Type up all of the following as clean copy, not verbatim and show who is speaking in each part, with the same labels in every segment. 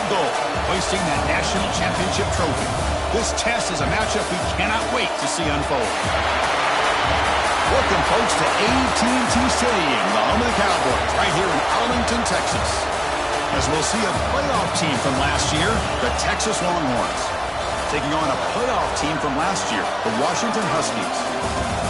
Speaker 1: field goal, hoisting that national championship trophy. This test is a matchup we cannot wait to see unfold. Welcome, folks, to AT&T Stadium, the home of the Cowboys, right here in Arlington, Texas. As we'll see a playoff team from last year, the Texas Longhorns, taking on a playoff team from last year, the Washington Huskies.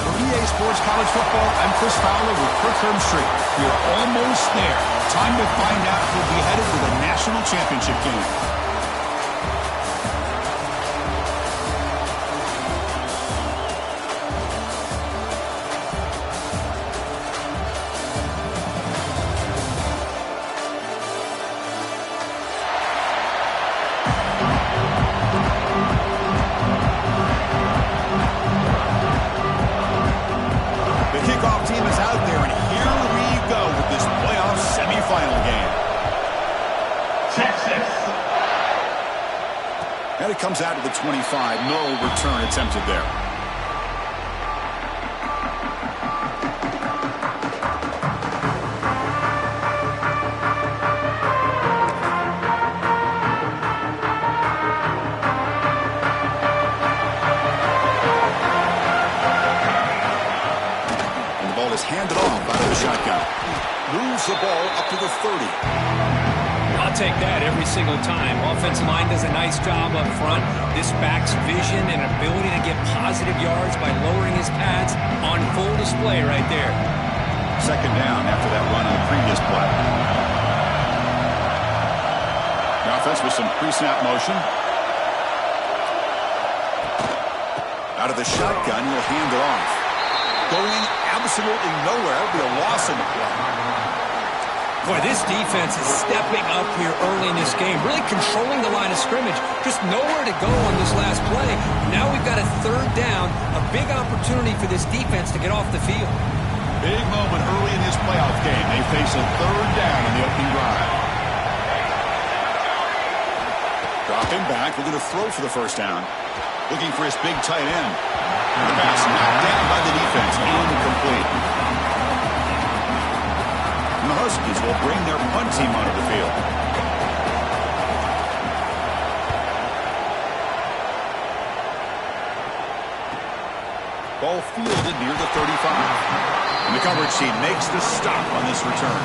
Speaker 1: For EA Sports College Football, I'm Chris Fowler with Kirk Herbstreit. We're almost there. Time to find out who'll be headed to the national championship game. And it comes out to the 25. No return attempted there. And the ball is handed off out of the shotgun. Moves the ball up to the 30.
Speaker 2: I'll take that every single time. Offensive line does a nice job up front. This back's vision and ability to get positive yards by lowering his pads on full display right there.
Speaker 1: Second down after that run on the previous play. The offense with some pre-snap motion. Out of the shotgun, he'll hand it off. Going absolutely nowhere. That would be a loss in the play.
Speaker 2: Boy, this defense is stepping up here early in this game, really controlling the line of scrimmage. Just nowhere to go on this last play. Now we've got a third down, a big opportunity for this defense to get off the field.
Speaker 1: Big moment early in this playoff game. They face a third down in the opening drive. Dropping back, looking to throw for the first down. Looking for his big tight end. The pass knocked down by the defense. Incomplete. The Huskies will bring their punt team onto the field. Ball fielded near the 35. And the coverage team makes the stop on this return.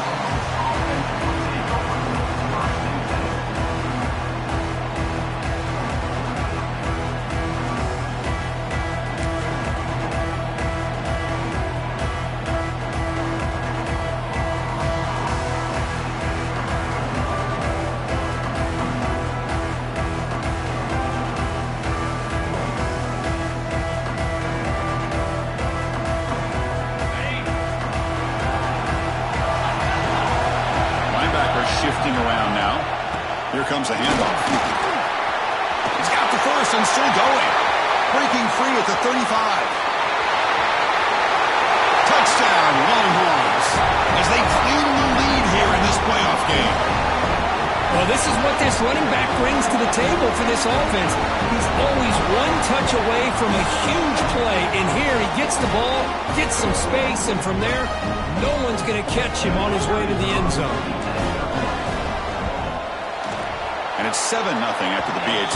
Speaker 1: Shifting around now. Here comes a handoff. He's got the first and still going. Breaking free at the 35. Touchdown, Longhorns, as they claim the lead here in this playoff game.
Speaker 2: Well, this is what this running back brings to the table for this offense. He's always one touch away from a huge play. And here he gets the ball, gets some space, and from there, no one's going to catch him on his way to the end zone.
Speaker 1: And it's 7-0 after the BAT.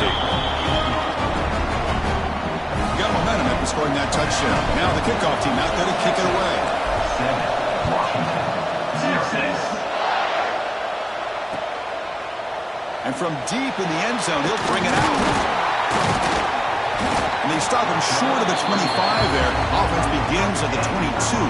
Speaker 1: Got momentum after scoring that touchdown. Now the kickoff team out there to kick it away. And from deep in the end zone, he'll bring it out. And they stop him short of the 25 there. Offense begins at the 22.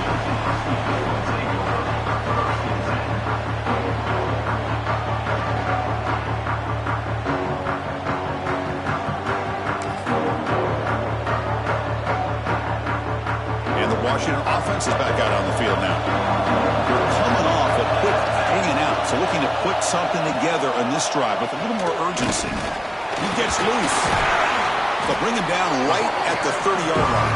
Speaker 1: Washington offense is back out on the field now. They're coming off a quick hanging out, so looking to put something together on this drive with a little more urgency. He gets loose. They'll bring him down right at the 30-yard line.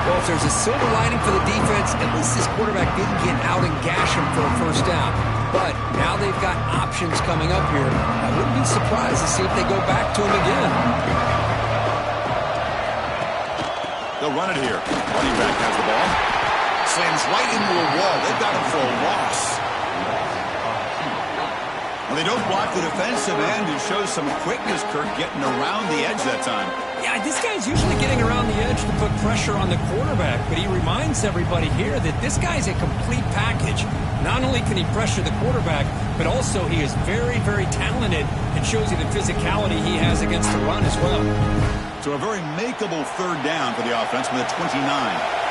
Speaker 2: Well, if there's a silver lining for the defense, at least this quarterback didn't get out and gash him for a first down. But now they've got options coming up here. I wouldn't be surprised to see if they go back to him again.
Speaker 1: They'll run it here. Running back has the ball. Slams right into a wall. They've got him for a loss. Well, they don't block the defensive end and show some quickness, Kirk, getting around the edge that time.
Speaker 2: Yeah, this guy's usually getting around the edge to put pressure on the quarterback, but he reminds everybody here that this guy's a complete package. Not only can he pressure the quarterback, but also he is very, very talented and shows you the physicality he has against the run as well.
Speaker 1: So a very makeable third down for the offense with a 29.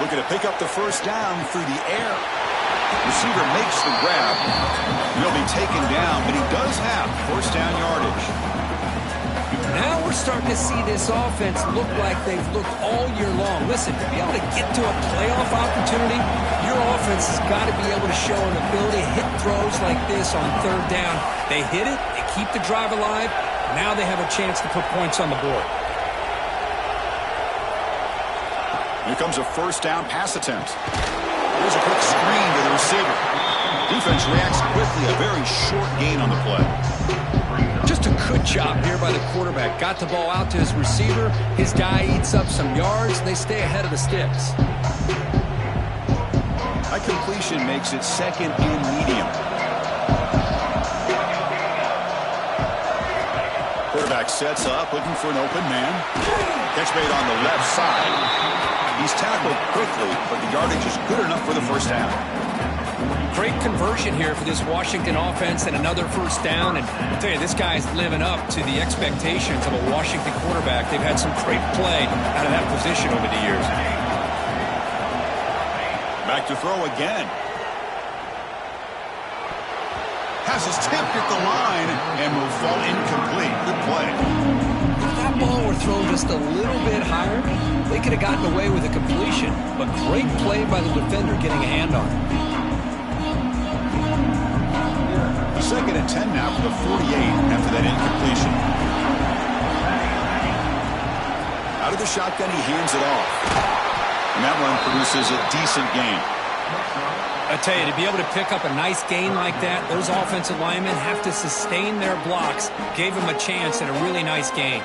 Speaker 1: Looking to pick up the first down through the air. Receiver makes the grab. He'll be taken down, but he does have first down yardage.
Speaker 2: Now we're starting to see this offense look like they've looked all year long. Listen, to be able to get to a playoff opportunity, your offense has got to be able to show an ability to hit throws like this on third down. They hit it, they keep the drive alive. Now they have a chance to put points on the board.
Speaker 1: Here comes a first down pass attempt. Here's a quick screen to the receiver. Defense reacts quickly, a very short gain on the play.
Speaker 2: Just a good job here by the quarterback. Got the ball out to his receiver. His guy eats up some yards, and they stay ahead of the sticks.
Speaker 1: A completion makes it second and medium. Quarterback sets up, looking for an open man. Catch made on the left side. He's tackled quickly, but the yardage is good enough for the first down.
Speaker 2: Great conversion here for this Washington offense and another first down. And I'll tell you, this guy's living up to the expectations of a Washington quarterback. They've had some great play out of that position over the years.
Speaker 1: Back to throw again. Pass is tipped at the line and will fall incomplete. Good play.
Speaker 2: If that ball were thrown just a little bit higher, they could have gotten away with a completion. But great play by the defender getting a hand on it.
Speaker 1: Second and 10 now for the 48 after that incompletion. Out of the shotgun, he hands it off. And that run produces a decent gain.
Speaker 2: I tell you, to be able to pick up a nice gain like that, those offensive linemen have to sustain their blocks. Gave him a chance at a really nice gain.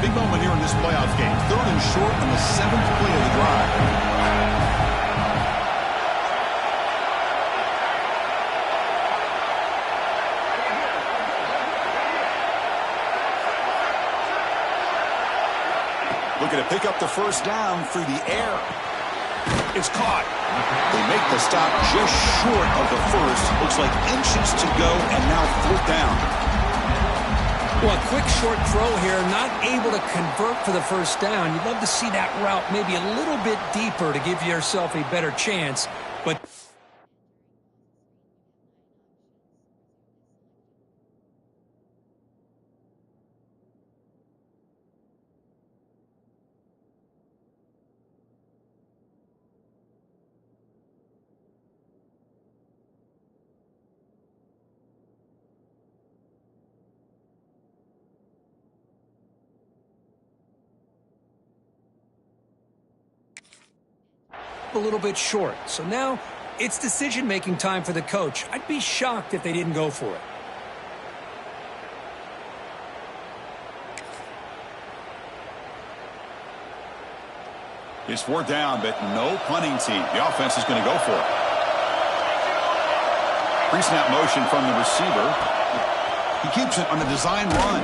Speaker 1: Big moment here in this playoff game. Third and short on the 7th play of the drive. Looking to pick up the first down through the air. It's caught. They make the stop just short of the first. Looks like inches to go, and now fourth down.
Speaker 2: Well, a quick short throw here, not able to convert for the first down. You'd love to see that route maybe a little bit deeper to give yourself a better chance, but a little bit short. So now it's decision-making time for the coach. I'd be shocked if they didn't go for it.
Speaker 1: It's fourth down, but no punting team. The offense is going to go for it. Pre-snap motion from the receiver. He keeps it on the design run.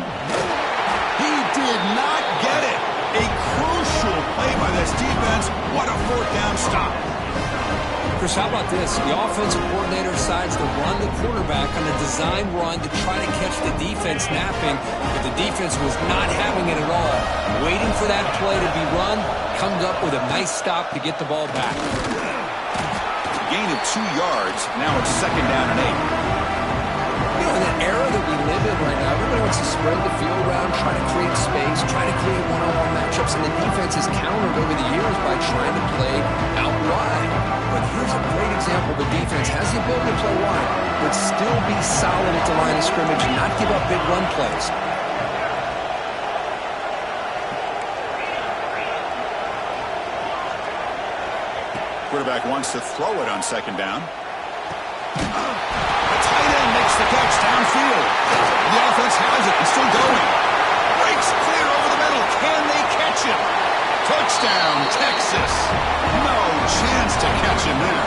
Speaker 1: He did not get it. A crucial play by this defense. What a fourth down stop.
Speaker 2: Chris, how about this? The offensive coordinator decides to run the quarterback on a design run to try to catch the defense napping, but the defense was not having it at all. Waiting for that play to be run, comes up with a nice stop to get the ball back.
Speaker 1: Gain of 2 yards. Now it's second down and 8.
Speaker 2: You know, in that era that we live in right now, everybody wants to spread the field around, try to create space, try to create one-on-one matchups, and the defense has countered over the years by trying to play out wide. But here's a great example. The defense has the ability to play wide, but still be solid at the line of scrimmage and not give up big run plays.
Speaker 1: Quarterback wants to throw it on second down. The tight end makes the catch downfield. The offense has it and still going. Breaks clear over the middle. Can they catch him? Touchdown, Texas. No chance to catch him there.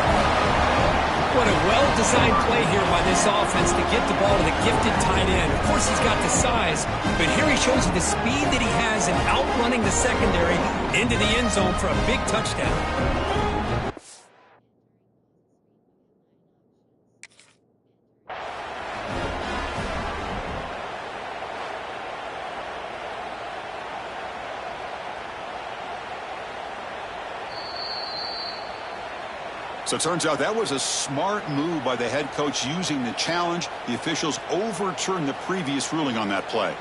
Speaker 2: What a well-designed play here by this offense to get the ball to the gifted tight end. Of course, he's got the size, but here he shows you the speed that he has in outrunning the secondary into the end zone for a big touchdown.
Speaker 1: So it turns out that was a smart move by the head coach using the challenge. The officials overturned the previous ruling on that play.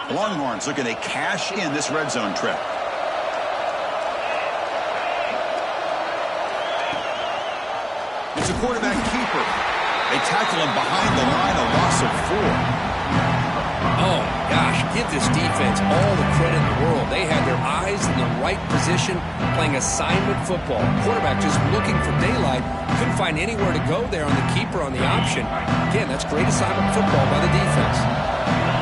Speaker 1: The Longhorns looking to cash in this red zone trip. It's a quarterback keeper. They tackle him behind the line, a loss of 4.
Speaker 2: Oh, gosh, give this defense all the credit in the world. They had their eyes in the right position, playing assignment football. Quarterback just looking for daylight. Couldn't find anywhere to go there on the keeper on the option. Again, that's great assignment football by the defense.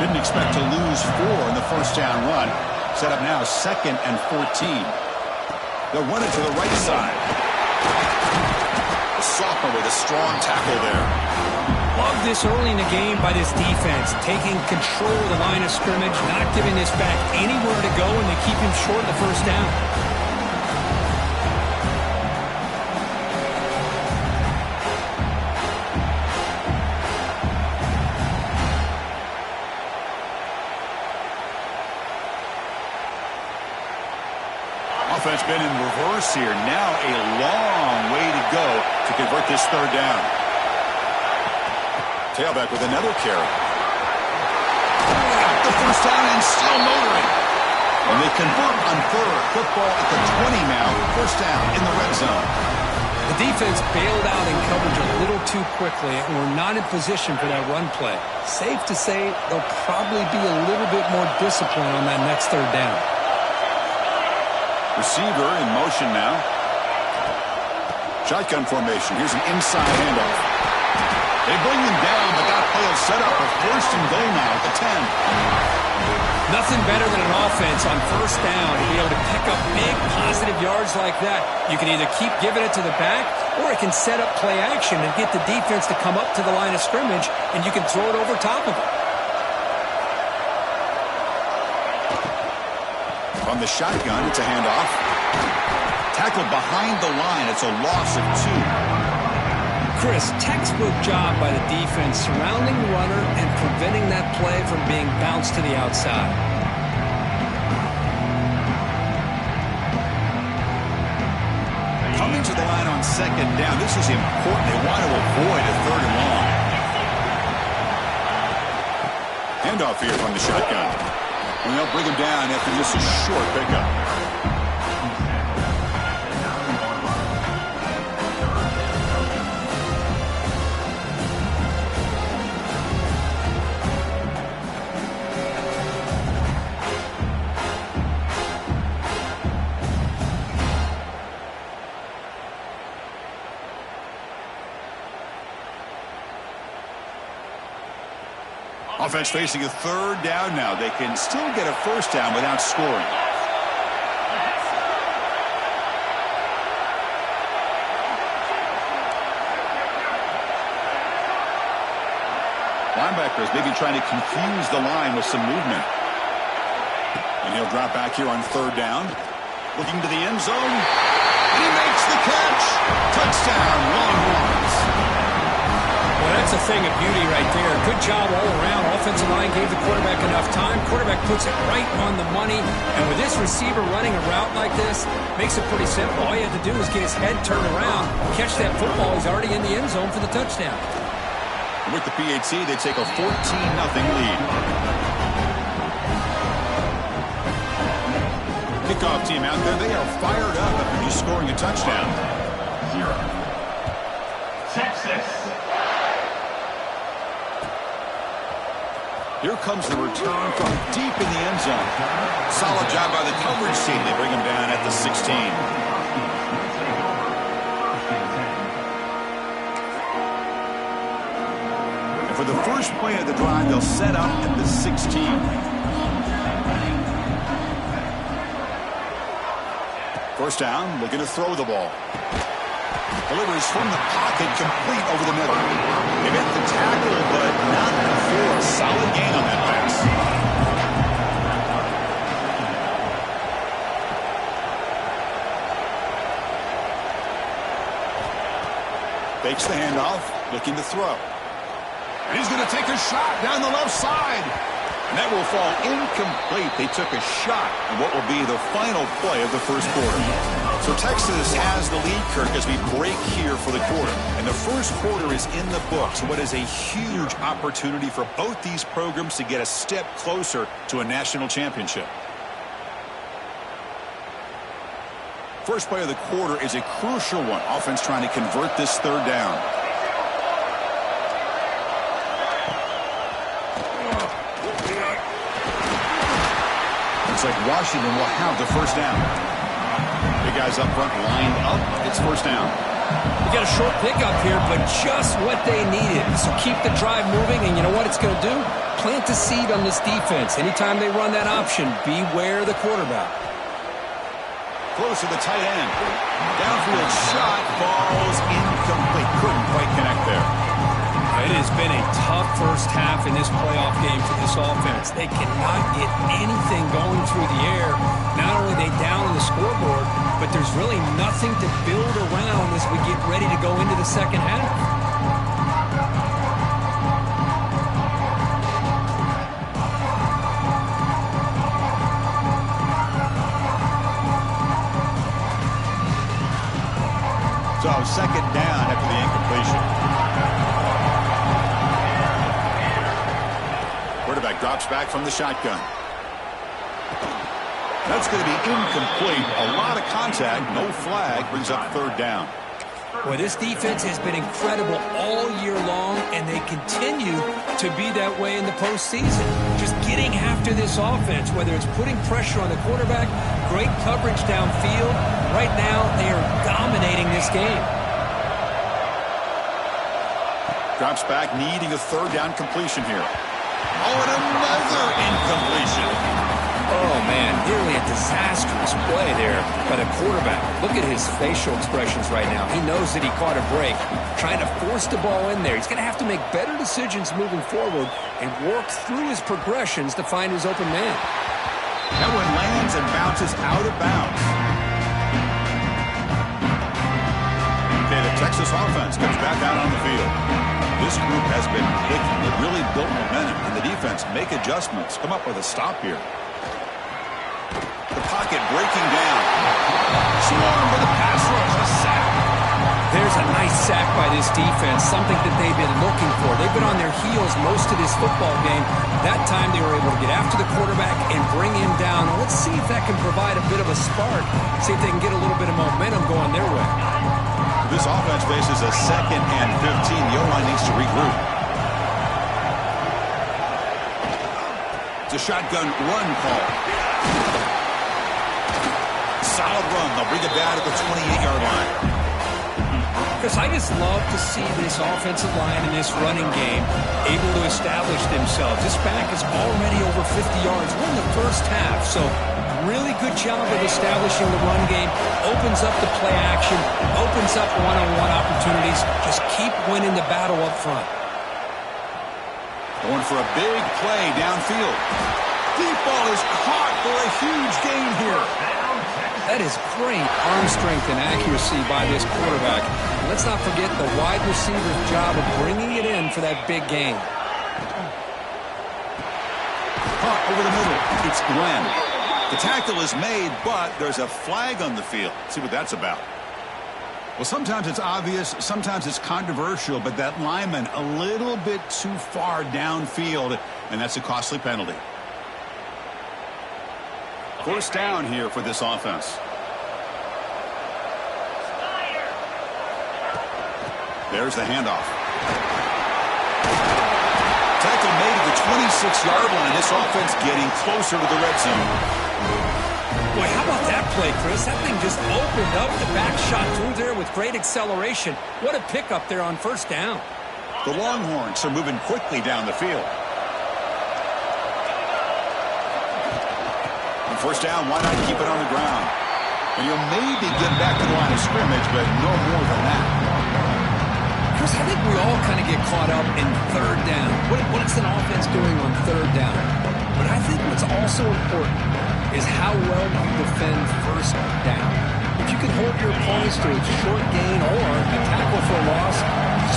Speaker 1: Didn't expect to lose 4 in the first down run. Set up now 2nd and 14. They'll run it to the right side. The sophomore with a strong tackle there.
Speaker 2: Love this early in the game by this defense, taking control of the line of scrimmage, not giving this back anywhere to go, and they keep him short of the first down.
Speaker 1: Offense been in reverse here. Now a long way to go to convert this third down. Tailback with another carry. Got the first down and still motoring. And they convert on third. Football at the 20 now. First down in the red zone.
Speaker 2: The defense bailed out in coverage a little too quickly and were not in position for that run play. Safe to say they'll probably be a little bit more disciplined on that next third down.
Speaker 1: Receiver in motion now. Shotgun formation. Here's an inside handoff. They bring him down, but that play will set up a first and goal now at the 10.
Speaker 2: Nothing better than an offense on first down to be able to pick up big positive yards like that. You can either keep giving it to the back, or it can set up play action and get the defense to come up to the line of scrimmage, and you can throw it over top of it.
Speaker 1: From the shotgun, it's a handoff. Tackled behind the line. It's a loss of 2.
Speaker 2: Chris, textbook job by the defense surrounding the runner and preventing that play from being bounced to the outside.
Speaker 1: Coming to the line on second down. This is important. They want to avoid a third and long. Handoff here from the shotgun. And they'll bring him down after just a short pickup. Offense facing a third down now. They can still get a first down without scoring. Linebackers maybe trying to confuse the line with some movement. And he'll drop back here on third down. Looking to the end zone. And he makes the catch. Touchdown, Longhorns.
Speaker 2: Well, that's a thing of beauty right there. Good job all around. Offensive line gave the quarterback enough time. Quarterback puts it right on the money. And with this receiver running a route like this, makes it pretty simple. All you have to do is get his head turned around, catch that football. He's already in the end zone for the touchdown.
Speaker 1: With the PAT, they take a 14-0 lead. Kickoff team out there. They are fired up after just scoring a touchdown.
Speaker 3: 0. Texas.
Speaker 1: Here comes the return from deep in the end zone. solid job by the coverage team. They bring him down at the 16. And for the first play of the drive, they'll set up at the 16. First down, looking to throw the ball. Delivers from the pocket, complete over the middle. They hit the tackle, but not before a solid gain on that pass. Fakes the handoff, looking to throw. And he's going to take a shot down the left side. And that will fall incomplete. They took a shot in what will be the final play of the first quarter. So Texas has the lead, Kirk, as we break here for the quarter. And the first quarter is in the books. What is a huge opportunity for both these programs to get a step closer to a national championship. First play of the quarter is a crucial one. Offense trying to convert this third down. Looks like Washington will have the first down. Big guys up front lined up. It's first down.
Speaker 2: You got a short pickup here, but just what they needed. So keep the drive moving, and you know what it's going to do? Plant a seed on this defense. Anytime they run that option, beware the quarterback.
Speaker 1: Close to the tight end. Downfield shot falls incomplete. Couldn't quite connect there.
Speaker 2: It has been a tough first half in this playoff game for this offense. They cannot get anything going through the air. Not only are they down on the scoreboard, but there's really nothing to build around as we get ready to go into the second half.
Speaker 1: So second down after the incompletion. Quarterback drops back from the shotgun. That's going to be incomplete. A lot of contact, no flag, brings up third down.
Speaker 2: Boy, this defense has been incredible all year long, and they continue to be that way in the postseason. Just getting after this offense, whether it's putting pressure on the quarterback, great coverage downfield. Right now, they are dominating this game.
Speaker 1: Drops back, needing a third down completion here. Oh, and another incompletion.
Speaker 2: Oh, man, nearly a disastrous play there by the quarterback. Look at his facial expressions right now. He knows that he caught a break, trying to force the ball in there. He's going to have to make better decisions moving forward and work through his progressions to find his open man.
Speaker 1: That one lands and bounces out of bounds. Okay, the Texas offense comes back out on the field. This group has been clicking. It really built momentum, and the defense make adjustments. Come up with a stop here. The pocket breaking down. Swarmed with a pass rush, a sack.
Speaker 2: There's a nice sack by this defense, something that they've been looking for. They've been on their heels most of this football game. That time they were able to get after the quarterback and bring him down. Let's see if that can provide a bit of a spark, see if they can get a little bit of momentum going their way.
Speaker 1: This offense faces a 2nd and 15. The O-line needs to regroup. It's a shotgun run call. Solid run. They'll bring it down at the 28-yard line.
Speaker 2: Chris, I just love to see this offensive line in this running game able to establish themselves. This back is already over 50 yards. We're in the first half, so really good job of establishing the run game. Opens up the play action, opens up one-on-one opportunities. Just keep winning the battle up front.
Speaker 1: Going for a big play downfield. Deep ball is caught for a huge gain here.
Speaker 2: That is great arm strength and accuracy by this quarterback. Let's not forget the wide receiver's job of bringing it in for that big gain.
Speaker 1: Caught over the middle. It's Glenn. The tackle is made, but there's a flag on the field. Let's see what that's about. Well, sometimes it's obvious, sometimes it's controversial, but that lineman a little bit too far downfield, and that's a costly penalty. First down here for this offense. There's the handoff. Tackle made at the 26-yard line. This offense getting closer to the red zone.
Speaker 2: Boy, how about that play, Chris? That thing just opened up. The back shot through there with great acceleration. What a pickup there on first down.
Speaker 1: The Longhorns are moving quickly down the field. On first down, why not keep it on the ground? And you'll maybe get back to the line of scrimmage, but no more than that.
Speaker 2: Chris, I think we all kind of get caught up in third down. What is an offense doing on third down? But I think what's also important is how well you defend first down. If you can hold your opponents to a short gain or a tackle for a loss,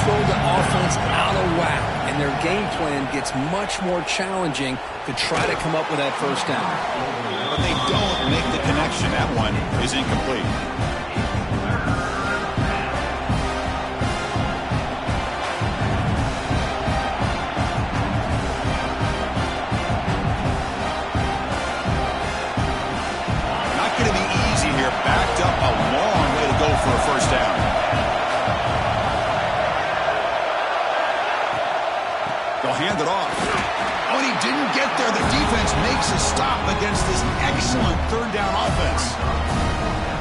Speaker 2: throw the offense out of whack, and their game plan gets much more challenging to try to come up with that first down.
Speaker 1: But they don't make the connection. That one is incomplete. Not going to be easy here. Backed up a long way to go for a first down. They'll hand it off. Oh, and he didn't get there. The defense makes a stop against this excellent third down offense.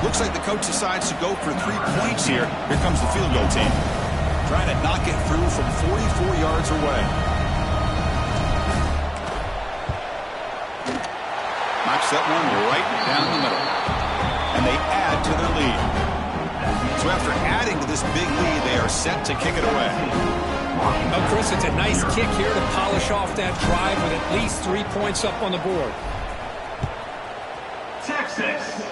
Speaker 1: Looks like the coach decides to go for 3 points here. Here comes the field goal team. Trying to knock it through from 44 yards away. Knocks that one right down the middle. And they add to their lead. So after adding to this big lead, they are set to kick it away.
Speaker 2: Oh, Chris, it's a nice kick here to polish off that drive with at least 3 points up on the board.
Speaker 3: Texas.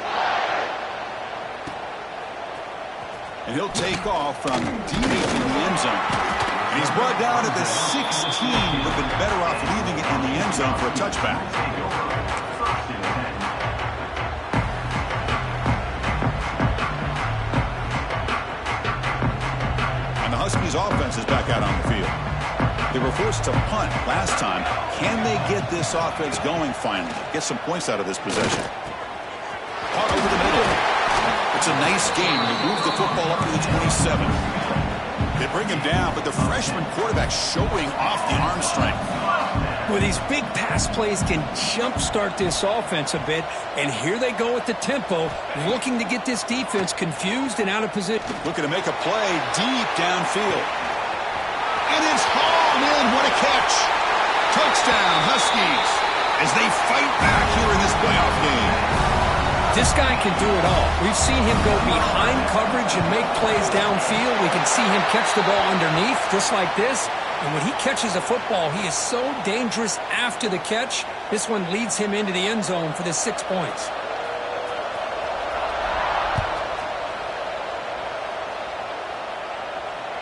Speaker 1: And he'll take off from deep in the end zone. And he's brought down at the 16. Would have been better off leaving it in the end zone for a touchback. Huskies offense is back out on the field. They were forced to punt last time. Can they get this offense going finally? Get some points out of this possession. Caught over the middle. It's a nice game. They move the football up to the 27. They bring him down, but the freshman quarterback showing off the arm strength.
Speaker 2: Well, these big pass plays can jumpstart this offense a bit, and here they go at the tempo, looking to get this defense confused and out of position.
Speaker 1: Looking to make a play deep downfield. And it's hauled in. What a catch. Touchdown, Huskies, as they fight back here in this playoff game.
Speaker 2: This guy can do it all. We've seen him go behind coverage and make plays downfield. We can see him catch the ball underneath, just like this. And when he catches a football, he is so dangerous after the catch. This one leads him into the end zone for the 6 points.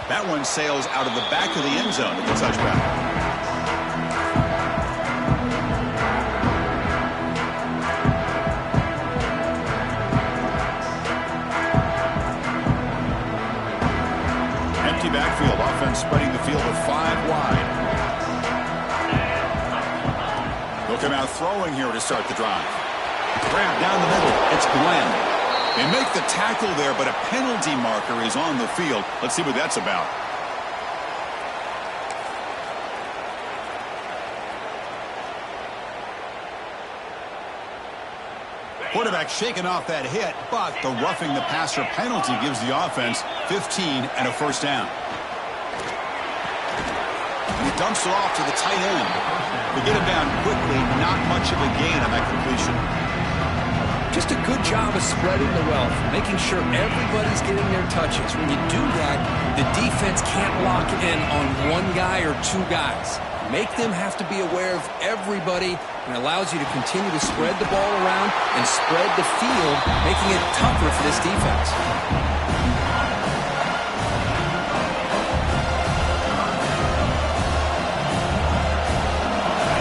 Speaker 1: That one sails out of the back of the end zone at the touchback. Empty backfield, offense spreading the field with 5 wide. They'll come out throwing here to start the drive. Grab down the middle. It's Glenn. They make the tackle there, but a penalty marker is on the field. Let's see what that's about. Quarterback shaking off that hit, but the roughing the passer penalty gives the offense 15 and a first down. And he dumps it off to the tight end. They get him down quickly, not much of a gain on that completion.
Speaker 2: Just a good job of spreading the wealth, making sure everybody's getting their touches. When you do that, the defense can't lock in on one guy or 2 guys. Make them have to be aware of everybody, and allows you to continue to spread the ball around and spread the field, making it tougher for this defense.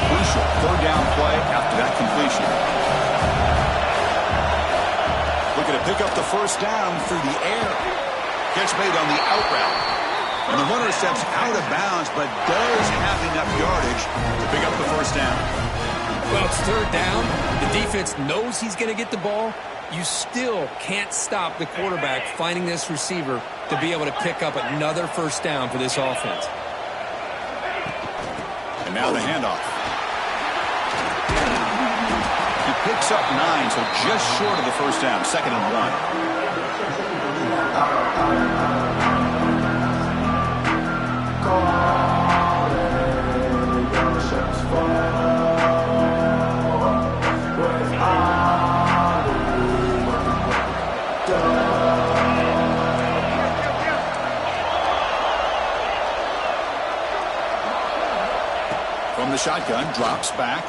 Speaker 1: Crucial third down play after that completion. Looking to pick up the first down through the air. Catch made on the out route. And the runner steps out of bounds, but does have enough yardage to pick up the first down.
Speaker 2: Well, it's third down. The defense knows he's going to get the ball. You still can't stop the quarterback finding this receiver to be able to pick up another first down for this offense.
Speaker 1: And now the handoff. He picks up 9, so just short of the first down. 2nd and 1. From the shotgun, drops back.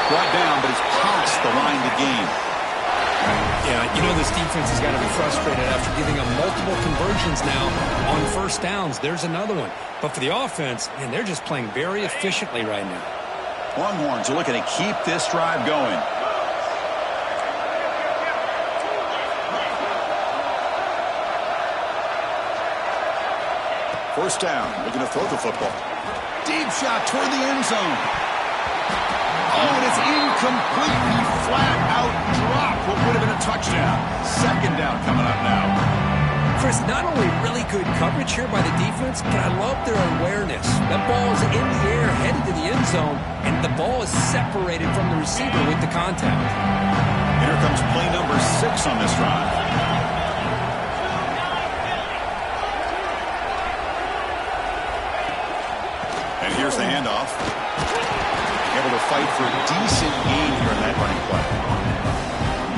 Speaker 1: Brought down, but it's past the line to gain.
Speaker 2: Yeah, you know this defense has got to be frustrated after giving up multiple conversions now on first downs. There's another one. But for the offense, man, they're just playing very efficiently right now.
Speaker 1: Longhorns are looking to keep this drive going. First down, looking to throw the football. Deep shot toward the end zone. Oh, and it's incomplete. He flat out dropped what would have been a touchdown. 2nd down coming up now.
Speaker 2: Chris, not only really good coverage here by the defense, but I love their awareness. That ball is in the air, headed to the end zone, and the ball is separated from the receiver with the contact.
Speaker 1: Here comes play number 6 on this drive. And here's the handoff. Able to fight for a decent gain here in that running play.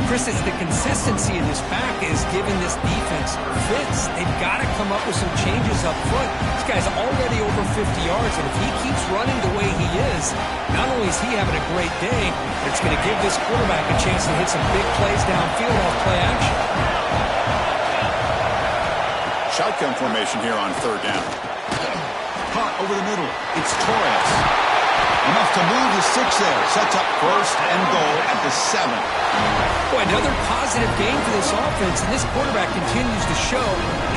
Speaker 2: Chris, it's the consistency in this back is giving this defense fits. They've got to come up with some changes up front. This guy's already over 50 yards, and if he keeps running the way he is, not only is he having a great day, but it's going to give this quarterback a chance to hit some big plays downfield off play action.
Speaker 1: Shotgun formation here on 3rd down. Hot over the middle. It's Torres. Enough to move the 6 there. Sets up 1st and goal at the 7.
Speaker 2: Boy, another positive game for this offense, and this quarterback continues to show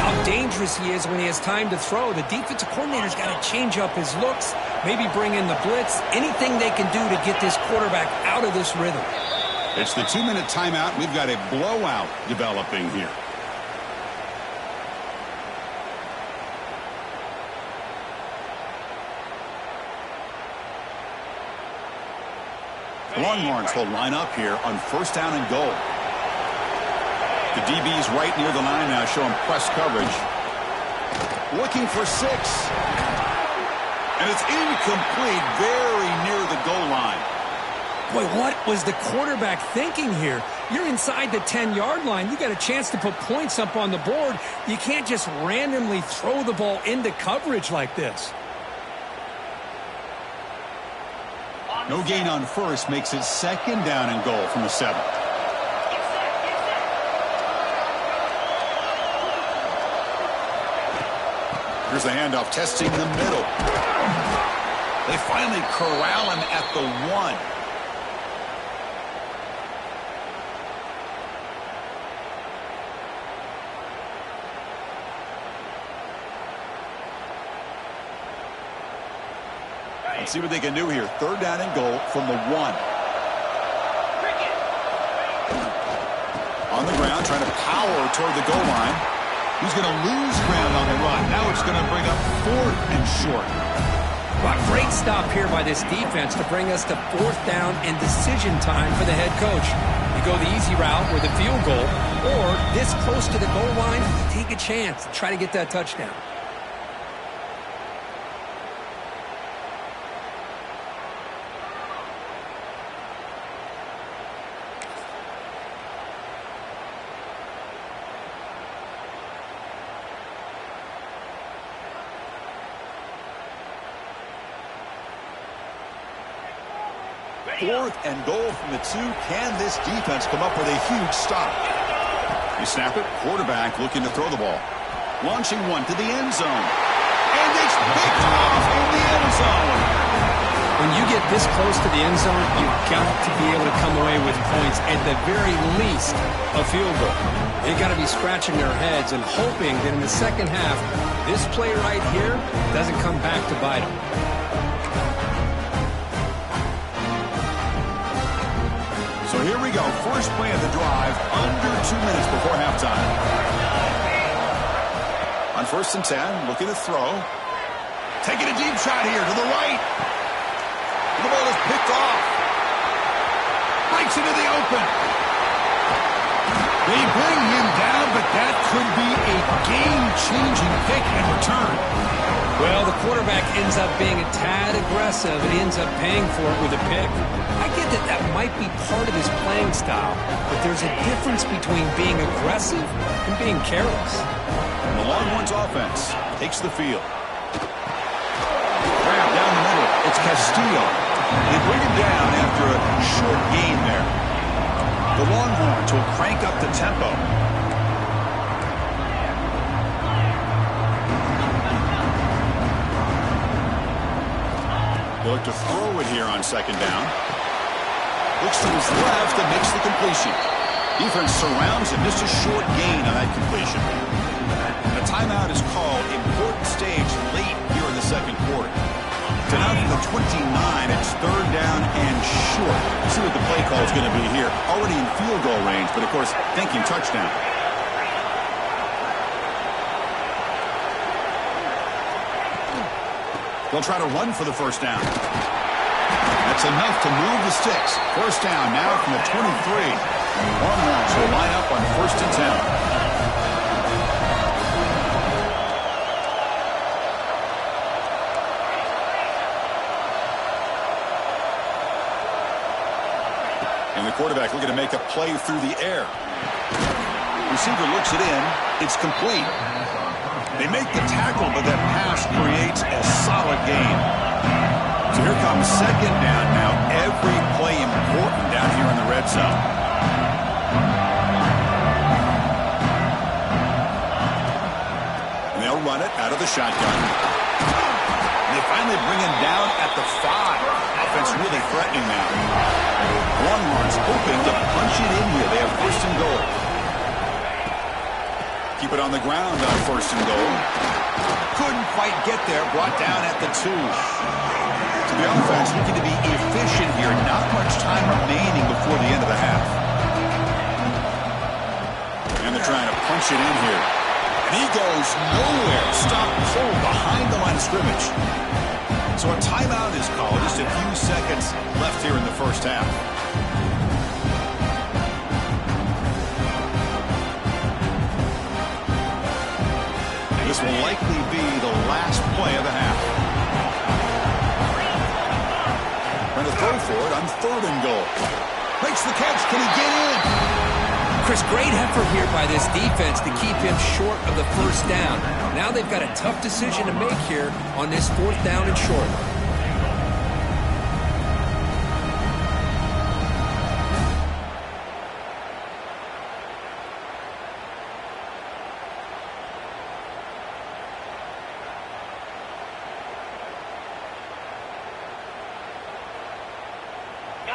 Speaker 2: how dangerous he is when he has time to throw. The defensive coordinator's got to change up his looks, maybe bring in the blitz, anything they can do to get this quarterback out of this rhythm.
Speaker 1: It's the 2-minute timeout. We've got a blowout developing here. Longhorns will line up here on 1st down and goal. The DB's right near the line now, showing press coverage. Looking for 6. And it's incomplete, very near the goal line.
Speaker 2: Boy, what was the quarterback thinking here? You're inside the 10-yard line. You got a chance to put points up on the board. You can't just randomly throw the ball into coverage like this.
Speaker 1: No gain on 1st, makes it 2nd down and goal from the 7. Here's the handoff, testing the middle. They finally corral him at the 1. Let's see what they can do here. 3rd down and goal from the 1. On the ground, trying to power toward the goal line. He's going to lose ground on the run. Now it's going to bring up 4th and short.
Speaker 2: Well, great stop here by this defense to bring us to 4th down and decision time for the head coach. You go the easy route with a field goal, or this close to the goal line, take a chance. Try to get that touchdown.
Speaker 1: Fourth and goal from the 2. Can this defense come up with a huge stop? You snap it. Quarterback looking to throw the ball. Launching one to the end zone. And it's picked off in the end zone.
Speaker 2: When you get this close to the end zone, you've got to be able to come away with points, at the very least, a field goal. They've got to be scratching their heads and hoping that in the second half, this play right here doesn't come back to bite them.
Speaker 1: So here we go. First play of the drive, under 2 minutes before halftime. On 1st and 10, looking to throw. Taking a deep shot here to the right. The ball is picked off. Breaks into the open. They bring him down, but that could be a game-changing pick in return.
Speaker 2: Well, the quarterback ends up being a tad aggressive, and he ends up paying for it with a pick. I get that that might be part of his playing style, but there's a difference between being aggressive and being careless.
Speaker 1: The Longhorns offense takes the field. Grab down the middle. It's Castillo. They bring him down after a short gain there. The Longhorns will crank up the tempo. They look to throw it here on second down. Looks to his left and makes the completion. Defense surrounds him. Just a short gain on that completion. A timeout is called. Important stage late here in the second quarter. So now from the 29, it's third down and short. Let's see what the play call is going to be here. Already in field goal range, but of course, thinking touchdown. They'll try to run for the first down. That's enough to move the sticks. First down now from the 23. Longhorns will line up on 1st and 10. And the quarterback looking to make a play through the air. Receiver looks it in. It's complete. They make the tackle, but that pass creates a solid gain. So here comes second down now. Every play important down here in the red zone. And they'll run it out of the shotgun. And they finally bring him down at the 5. Offense really threatening now. Longhorns hoping to punch it in here. They have 1st and goal. Keep it on the ground on 1st and goal. Couldn't quite get there. Brought down at the 2. So the offense looking to be efficient here. Not much time remaining before the end of the half. And they're trying to punch it in here. And he goes nowhere. Stop cold behind the line of scrimmage. So a timeout is called. Just a few seconds left here in the first half. And this will likely be the last play of the half. Trying to throw for it on 3rd and goal. Makes the catch. Can he get in?
Speaker 2: Chris, great effort here by this defense to keep him short of the first down. Now they've got a tough decision to make here on this 4th down and short.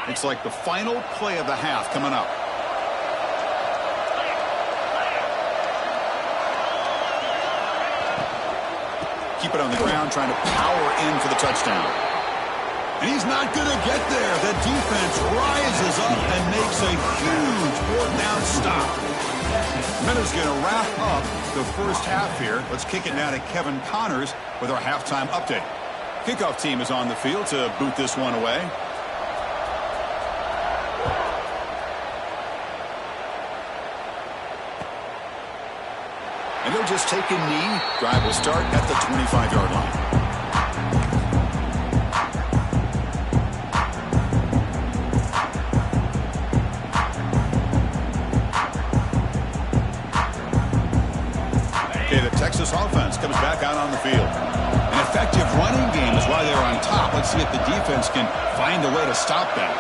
Speaker 1: It's like the final play of the half coming up. Keep it on the ground, trying to power in for the touchdown. And he's not going to get there. The defense rises up and makes a huge 4th down stop. Miller's going to wrap up the first half here. Let's kick it now to Kevin Connors with our halftime update. Kickoff team is on the field to boot this one away. And they'll just take a knee. Drive will start at the 25-yard line. Okay, the Texas offense comes back out on the field. An effective running game is why they're on top. Let's see if the defense can find a way to stop them.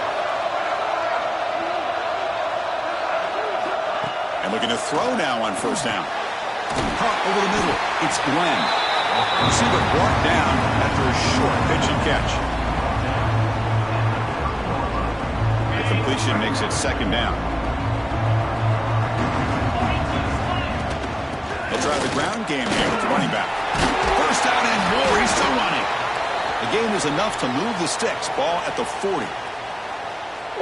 Speaker 1: And looking to throw now on 1st down. Caught over the middle. It's Glenn. Receiver brought down after a short pitch and catch. The completion makes it 2nd down. They'll try the ground game here with the running back. 1st down and more. He's still running. The gain is enough to move the sticks. Ball at the 40.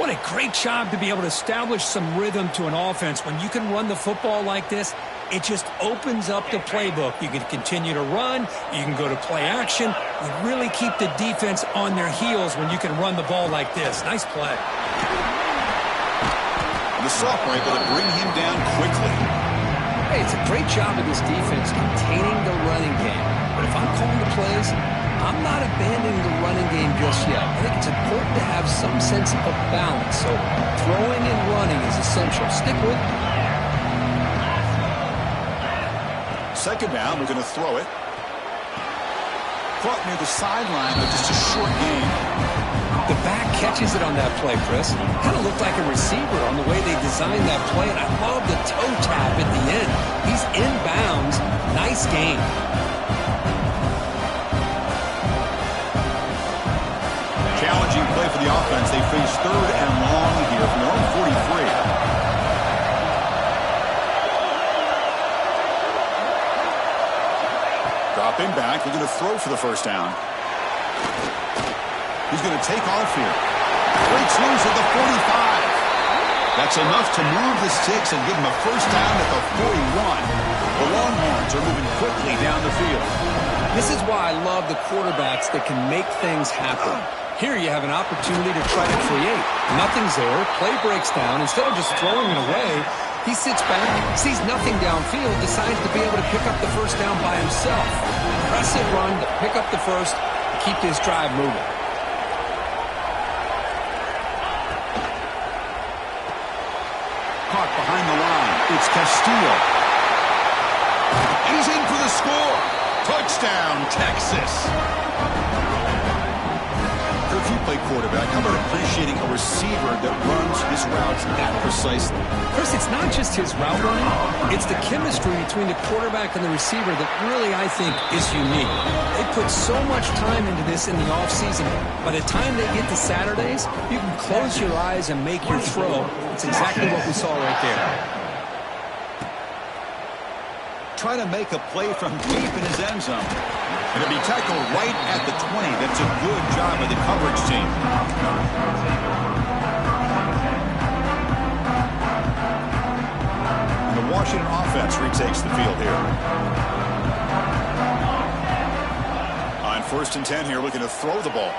Speaker 2: What a great job to be able to establish some rhythm to an offense. When you can run the football like this, it just opens up the playbook. You can continue to run. You can go to play action. You really keep the defense on their heels when you can run the ball like this. Nice play.
Speaker 1: The sophomore able to bring him down quickly.
Speaker 2: Hey, it's a great job of this defense containing the running game. But if I'm calling the plays, I'm not abandoning the running game just yet. I think it's important to have some sense of balance. So throwing and running is essential. Stick with it.
Speaker 1: Second down, we're going to throw it. Caught near the sideline, but just a short gain.
Speaker 2: The back catches it on that play, Chris. Kind of looked like a receiver on the way they designed that play, and I love the toe tap at the end. He's inbounds. Nice game.
Speaker 1: Challenging play for the offense. They face third and long here from their own 43. Dropping back. They're going to throw for the first down. He's going to take off here. Breaks loose at the 45. That's enough to move the sticks and give him a first down at the 41. The Longhorns are moving quickly down the field.
Speaker 2: This is why I love the quarterbacks that can make things happen. Here you have an opportunity to try to create. Nothing's there. Play breaks down. Instead of just throwing it away, he sits back, sees nothing downfield, decides to be able to pick up the first down by himself. Impressive run to pick up the first, keep this drive moving.
Speaker 1: Caught behind the line. It's Castillo. He's in for the score. Touchdown, Texas. If you play quarterback, how about appreciating a receiver that runs his routes that precisely?
Speaker 2: Chris, it's not just his route running. It's the chemistry between the quarterback and the receiver that really, I think, is unique. They put so much time into this in the offseason. By the time they get to Saturdays, you can close your eyes and make your throw. It's exactly what we saw right there.
Speaker 1: Trying to make a play from deep in his end zone. And it'll be tackled right at the 20. That's a good job of the coverage team. And the Washington offense retakes the field here. On 1st and 10 here, looking to throw the ball.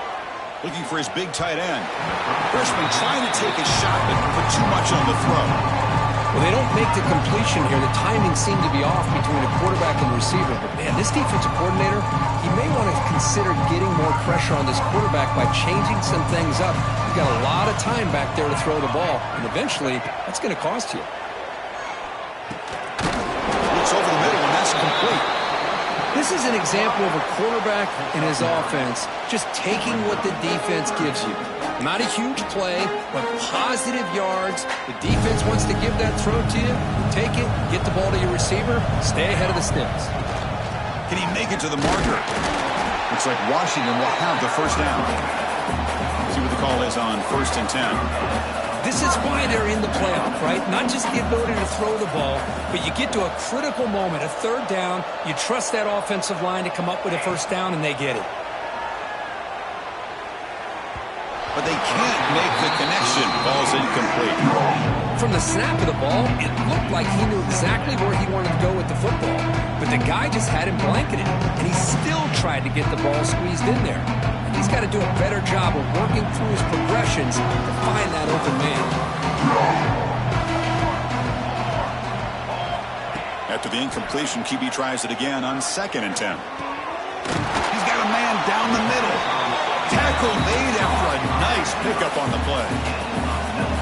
Speaker 1: Looking for his big tight end. Freshman trying to take a shot, but put too much on the throw.
Speaker 2: Well, they don't make the completion here. The timing seemed to be off between the quarterback and the receiver. But, man, this defensive coordinator, he may want to consider getting more pressure on this quarterback by changing some things up. You've got a lot of time back there to throw the ball, and eventually that's going to cost you.
Speaker 1: Looks over the middle, and that's complete.
Speaker 2: This is an example of a quarterback and his offense just taking what the defense gives you. Not a huge play, but positive yards. The defense wants to give that throw to you. Take it, get the ball to your receiver, stay ahead of the sticks.
Speaker 1: Can he make it to the marker? Looks like Washington will have the first down. See what the call is on 1st and 10.
Speaker 2: This is why they're in the playoff, right? Not just the ability to throw the ball, but you get to a critical moment, a third down. You trust that offensive line to come up with a first down, and they get it.
Speaker 1: But they can't make the connection. Ball's incomplete.
Speaker 2: From the snap of the ball, it looked like he knew exactly where he wanted to go with the football. But the guy just had him blanketed, and he still tried to get the ball squeezed in there. And he's got to do a better job of working through his progressions to find that open man.
Speaker 1: After the incompletion, QB tries it again on 2nd and 10. He's got a man down the middle. Tackle made after a nice pickup on the play.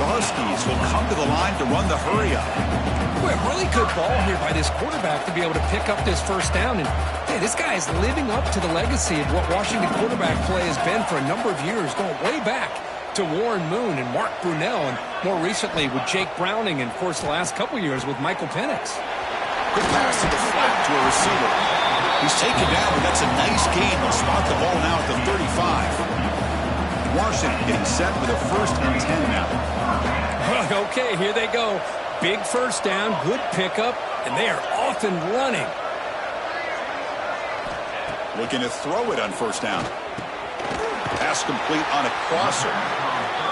Speaker 1: The Huskies will come to the line to run the hurry-up.
Speaker 2: Boy, a really good ball here by this quarterback to be able to pick up this first down. And, hey, this guy is living up to the legacy of what Washington quarterback play has been for a number of years, going way back to Warren Moon and Mark Brunell, and more recently with Jake Browning, and, of course, the last couple years with Michael Penix.
Speaker 1: Good pass to the flat to a receiver. He's taken down, but that's a nice gain. They'll spot the ball now at the 35. Washington getting set with a 1st and 10 now.
Speaker 2: Okay, here they go. Big first down, good pickup, and they are off and running.
Speaker 1: Looking to throw it on 1st down. Pass complete on a crosser.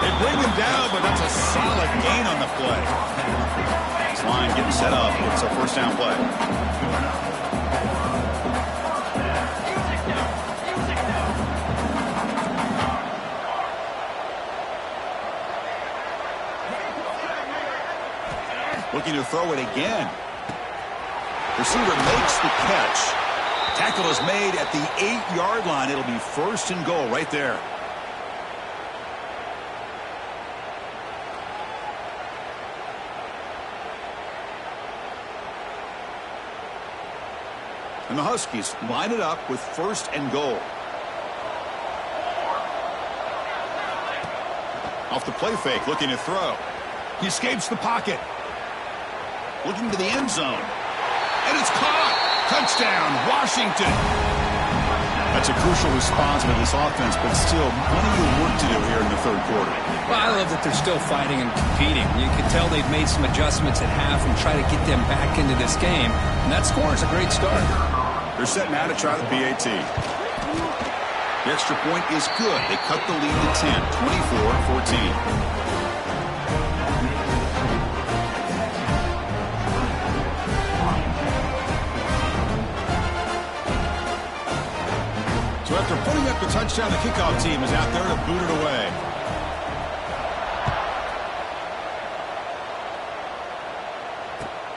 Speaker 1: They bring him down, but that's a solid gain on the play. This line getting set up. It's a first down play. Looking to throw it again. Receiver makes the catch. Tackle is made at the 8-yard line. It'll be first and goal right there. And the Huskies line it up with first and goal. Off the play fake, looking to throw. He escapes the pocket. Looking to the end zone. And it's caught. Touchdown, Washington. That's a crucial response by this offense, but still plenty of work to do here in the third quarter.
Speaker 2: Well, I love that they're still fighting and competing. You can tell they've made some adjustments at half and try to get them back into this game. And that score is a great start.
Speaker 1: They're set now to try the PAT. The extra point is good. They cut the lead to 10, 24-14. So after putting up the touchdown, the kickoff team is out there to boot it away.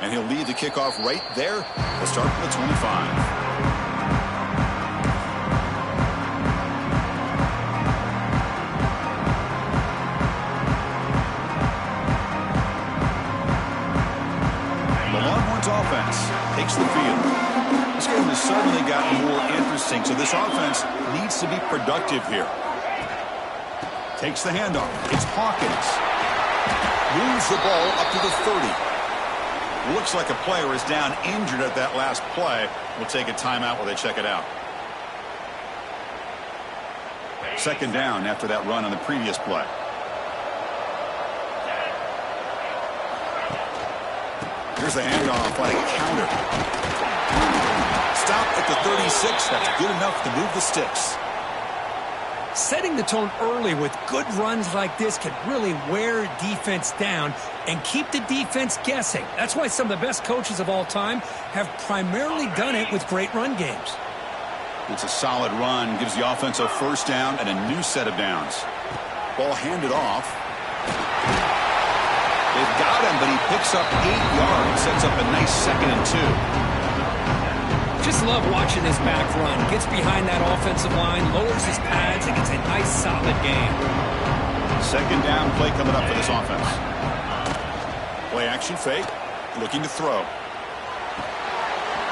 Speaker 1: And he'll lead the kickoff right there. They'll start from the 25. Offense takes the field. This game has certainly gotten more interesting, so this offense needs to be productive here. Takes the handoff. It's Hawkins. Moves the ball up to the 30. Looks like a player is down injured at that last play. We'll take a timeout while they check it out. Second down after that run on the previous play. Here's the handoff on a counter. Stop at the 36. That's good enough to move the sticks.
Speaker 2: Setting the tone early with good runs like this can really wear defense down and keep the defense guessing. That's why some of the best coaches of all time have primarily done it with great run games.
Speaker 1: It's a solid run. Gives the offense a first down and a new set of downs. Ball handed off. They've got him, but he picks up 8 yards. Sets up a nice 2nd and 2.
Speaker 2: Just love watching this back run. Gets behind that offensive line, lowers his pads, and gets a nice, solid gain.
Speaker 1: Second down play coming up for this offense. Play action fake. Looking to throw.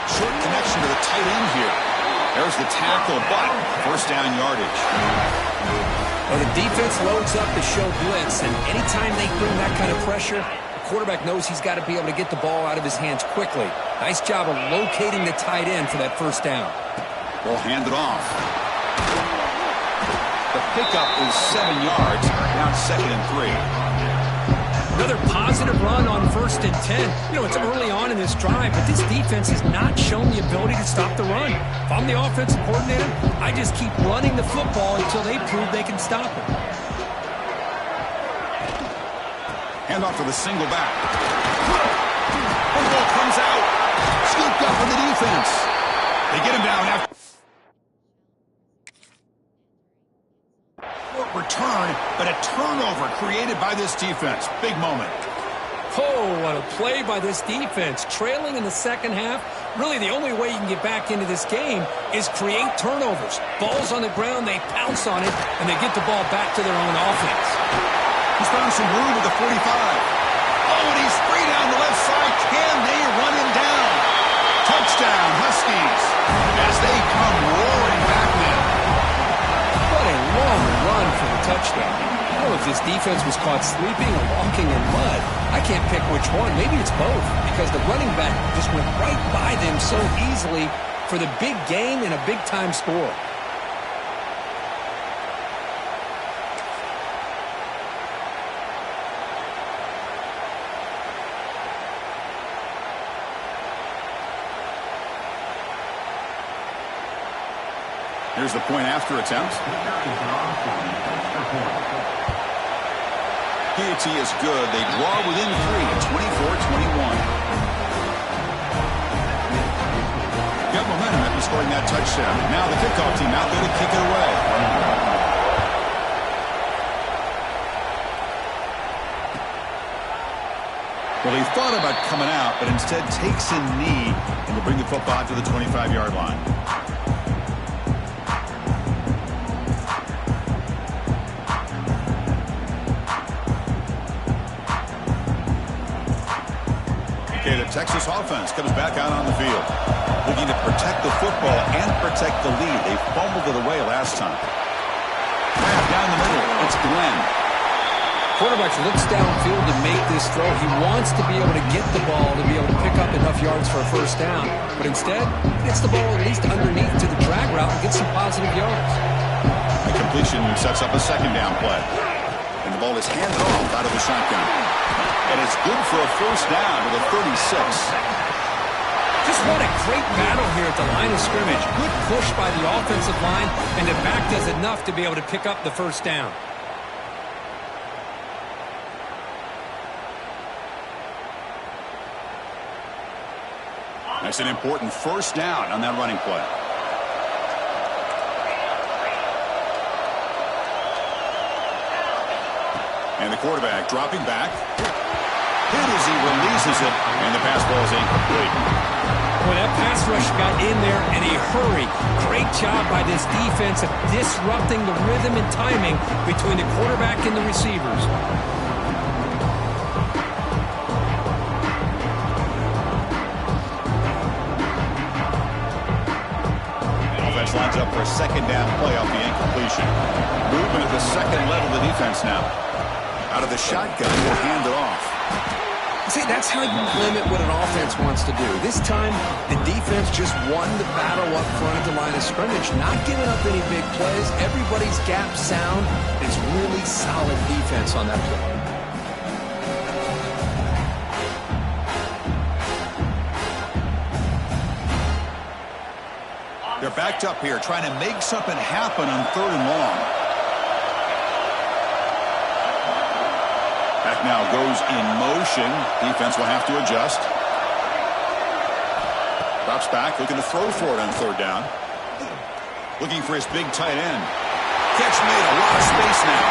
Speaker 1: Short connection to the tight end here. There's the tackle, but first down yardage.
Speaker 2: Well, the defense loads up to show blitz, and anytime they bring that kind of pressure, the quarterback knows he's got to be able to get the ball out of his hands quickly. Nice job of locating the tight end for that first down.
Speaker 1: Ball handed off. The pickup is 7 yards. Now it's 2nd and 3.
Speaker 2: Another positive run on 1st and 10. You know, it's early on in this drive, but this defense has not shown the ability to stop the run. If I'm the offensive coordinator, I just keep running the football until they prove they can stop it.
Speaker 1: Hand off to the single back. And the ball comes out. Scooped up in the defense. They get him down after. Return, but a turnover created by this defense. Big moment.
Speaker 2: Oh, what a play by this defense. Trailing in the second half. Really, the only way you can get back into this game is create turnovers. Ball's on the ground, they pounce on it, and they get the ball back to their own offense.
Speaker 1: He's found some room at the 45. Oh, and he's free down the left side. Can they run him down? Touchdown, Huskies, as they come roaring back now.
Speaker 2: What a long run for the touchdown. I don't know if this defense was caught sleeping or walking in mud. I can't pick which one. Maybe it's both, because the running back just went right by them so easily for the big gain and a big-time score.
Speaker 1: Here's the point after attempt. PAT is good. They draw within 3, 24-21. Got momentum after scoring that touchdown. Now the kickoff team out there to kick it away. Well, he thought about coming out, but instead takes a knee and will bring the football to the 25-yard line. Okay, the Texas offense comes back out on the field, looking to protect the football and protect the lead. They fumbled it away last time. Down the middle, it's Glenn.
Speaker 2: Quarterback looks downfield to make this throw. He wants to be able to get the ball to be able to pick up enough yards for a first down, but instead, he gets the ball at least underneath to the drag route and gets some positive yards.
Speaker 1: The completion sets up a second down play, and the ball is handed off out of the shotgun. And it's good for a first down to the 36.
Speaker 2: Just what a great battle here at the line of scrimmage. Good push by the offensive line, and the back does enough to be able to pick up the first down.
Speaker 1: That's an important first down on that running play. And the quarterback dropping back. Hit as he releases it, and the pass ball is incomplete.
Speaker 2: Well, that pass rush got in there in a hurry. Great job by this defense of disrupting the rhythm and timing between the quarterback and the receivers.
Speaker 1: Offense lines up for a second down play off the incompletion. Movement at the second level of the defense now. Out of the shotgun, will hand it off.
Speaker 2: See, that's how you limit what an offense wants to do. This time, the defense just won the battle up front at the line of scrimmage, not giving up any big plays. Everybody's gap sound. It's really solid defense on that play.
Speaker 1: They're backed up here, trying to make something happen on 3rd and long. Back now goes in motion. Defense will have to adjust. Drops back, looking to throw for it on 3rd down. Looking for his big tight end. Catch made, a lot of space now.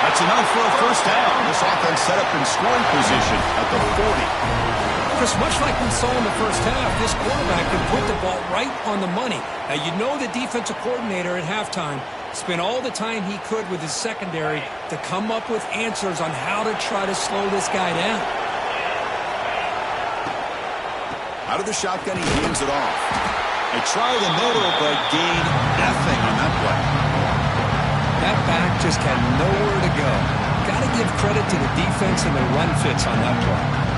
Speaker 1: That's enough for a first down. This offense set up in scoring position at the 40.
Speaker 2: Chris, much like we saw in the first half, this quarterback can put the ball right on the money. Now, you know the defensive coordinator at halftime spent all the time he could with his secondary to come up with answers on how to try to slow this guy down.
Speaker 1: Out of the shotgun, he hands it off. They try the middle, but gain nothing on that play.
Speaker 2: That back just had nowhere to go. Got to give credit to the defense and the run fits on that play.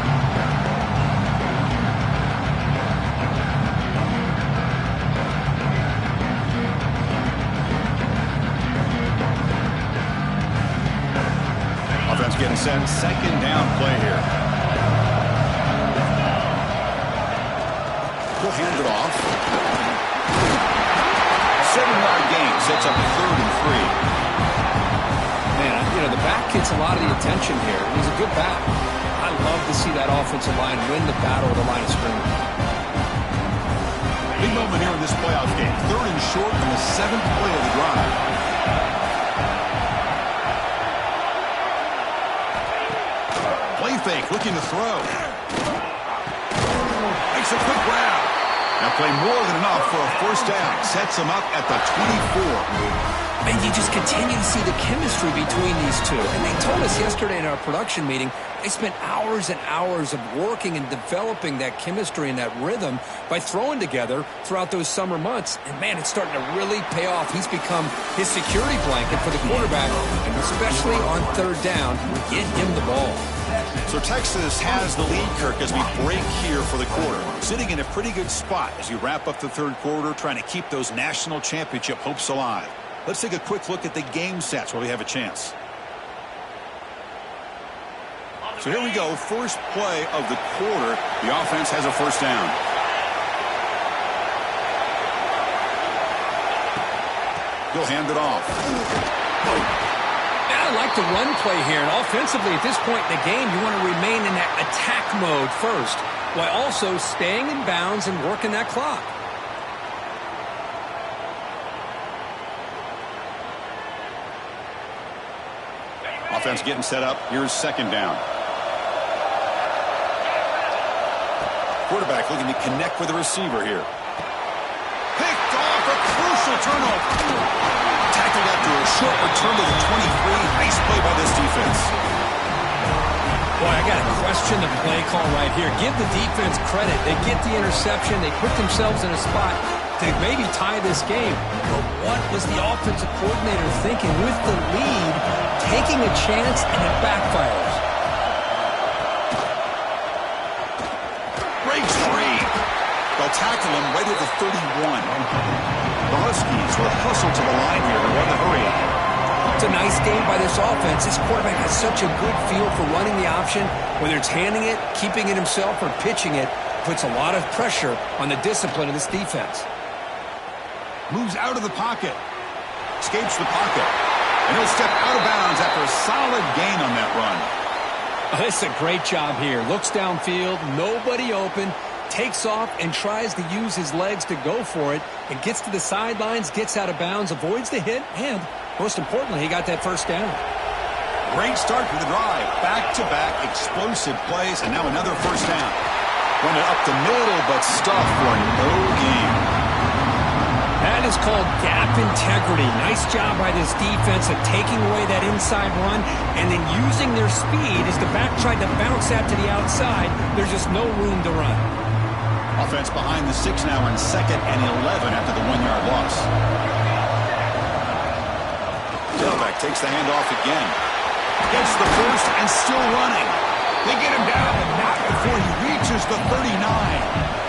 Speaker 1: Offense getting set. Second down play here. He'll hand it off. 7-yard gain sets up 3rd and 3.
Speaker 2: Man, you know, the back gets a lot of the attention here. He's a good back. I love to see that offensive line win the battle at the line of scrimmage.
Speaker 1: Big moment here in this playoff game. 3rd and short on the 7th play of the drive. Play fake, looking to throw. Makes a quick grab. Now play more than enough for a first down. Sets him up at the 24.
Speaker 2: And you just continue to see the chemistry between these two. And they told us yesterday in our production meeting, they spent hours and hours of working and developing that chemistry and that rhythm by throwing together throughout those summer months. And, man, it's starting to really pay off. He's become his security blanket for the quarterback, and especially on 3rd down, get him the ball.
Speaker 1: So Texas has the lead, Kirk, as we break here for the quarter. Sitting in a pretty good spot as we wrap up the 3rd quarter, trying to keep those national championship hopes alive. Let's take a quick look at the game sets where we have a chance. So here we go. First play of the quarter. The offense has a first down. He'll hand it off.
Speaker 2: Yeah, I like the run play here. And offensively, at this point in the game, you want to remain in that attack mode first, while also staying in bounds and working that clock.
Speaker 1: Offense getting set up. Here's second down. Quarterback looking to connect with the receiver here. Picked off, a crucial turnover. Tackled after a short return to the 23. Nice play by this defense.
Speaker 2: Boy, I got to question the play call right here. Give the defense credit. They get the interception. They put themselves in a spot to maybe tie this game. But what was the offensive coordinator thinking with the lead, taking a chance, and it backfires?
Speaker 1: Breaks free. They'll tackle him right at the 31. The Huskies will hustle to the line here to run the hurry up.
Speaker 2: It's a nice game by this offense. This quarterback has such a good feel for running the option. Whether it's handing it, keeping it himself, or pitching it, puts a lot of pressure on the discipline of this defense.
Speaker 1: Moves out of the pocket. Escapes the pocket. And he'll step out of bounds after a solid gain on that run.
Speaker 2: Oh, this is a great job here. Looks downfield, nobody open, takes off and tries to use his legs to go for it, and gets to the sidelines, gets out of bounds, avoids the hit, and most importantly, he got that first down.
Speaker 1: Great start to the drive. Back-to-back explosive plays, and now another first down. Run it up the middle, but stuffed for no gain.
Speaker 2: That is called gap integrity. Nice job by this defense of taking away that inside run and then using their speed as the back tried to bounce that to the outside. There's just no room to run.
Speaker 1: Offense behind the 6 now in 2nd and 11 after the 1-yard loss. Tailback takes the handoff again. Gets the first and still running. They get him down, but not before he reaches the 39.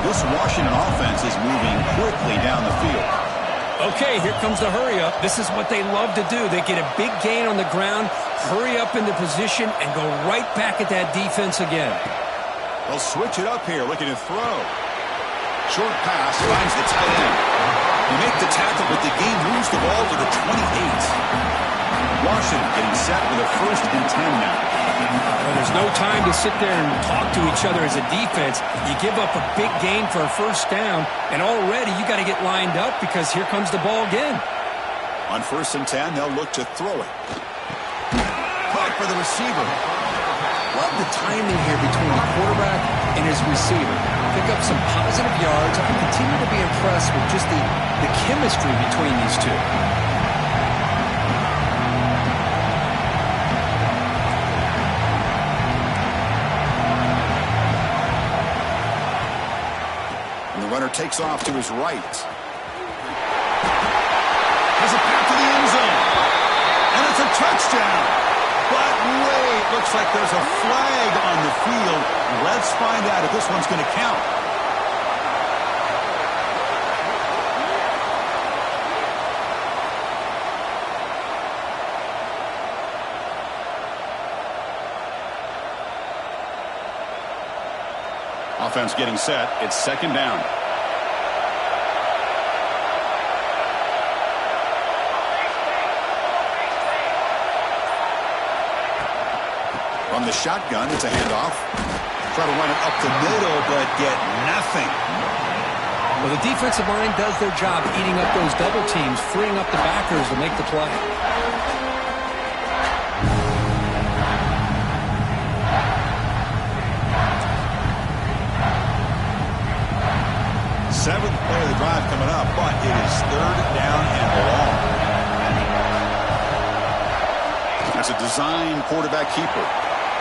Speaker 1: This Washington offense is moving quickly down the field.
Speaker 2: Okay, here comes the hurry up. This is what they love to do. They get a big gain on the ground, hurry up into position, and go right back at that defense again.
Speaker 1: They'll switch it up here, looking to throw. Short pass finds the tight end. You make the tackle, but the game moves the ball to the 28. Washington getting set with a 1st and 10 now.
Speaker 2: Well, there's no time to sit there and talk to each other as a defense. You give up a big gain for a first down, and already you got to get lined up because here comes the ball again.
Speaker 1: On 1st and 10, they'll look to throw it. Caught for the receiver.
Speaker 2: Love the timing here between the quarterback and his receiver. Pick up some positive yards. I continue to be impressed with just the chemistry between these two.
Speaker 1: Runner takes off to his right. Has a pass to the end zone. And it's a touchdown. But wait, looks like there's a flag on the field. Let's find out if this one's going to count. Offense getting set. It's 2nd down. From the shotgun, it's a handoff. Try to run it up the middle, but get nothing.
Speaker 2: Well, the defensive line does their job eating up those double teams, freeing up the backers to make the play.
Speaker 1: Seventh play of the drive coming up, but it is 3rd down and long. That's a design quarterback keeper.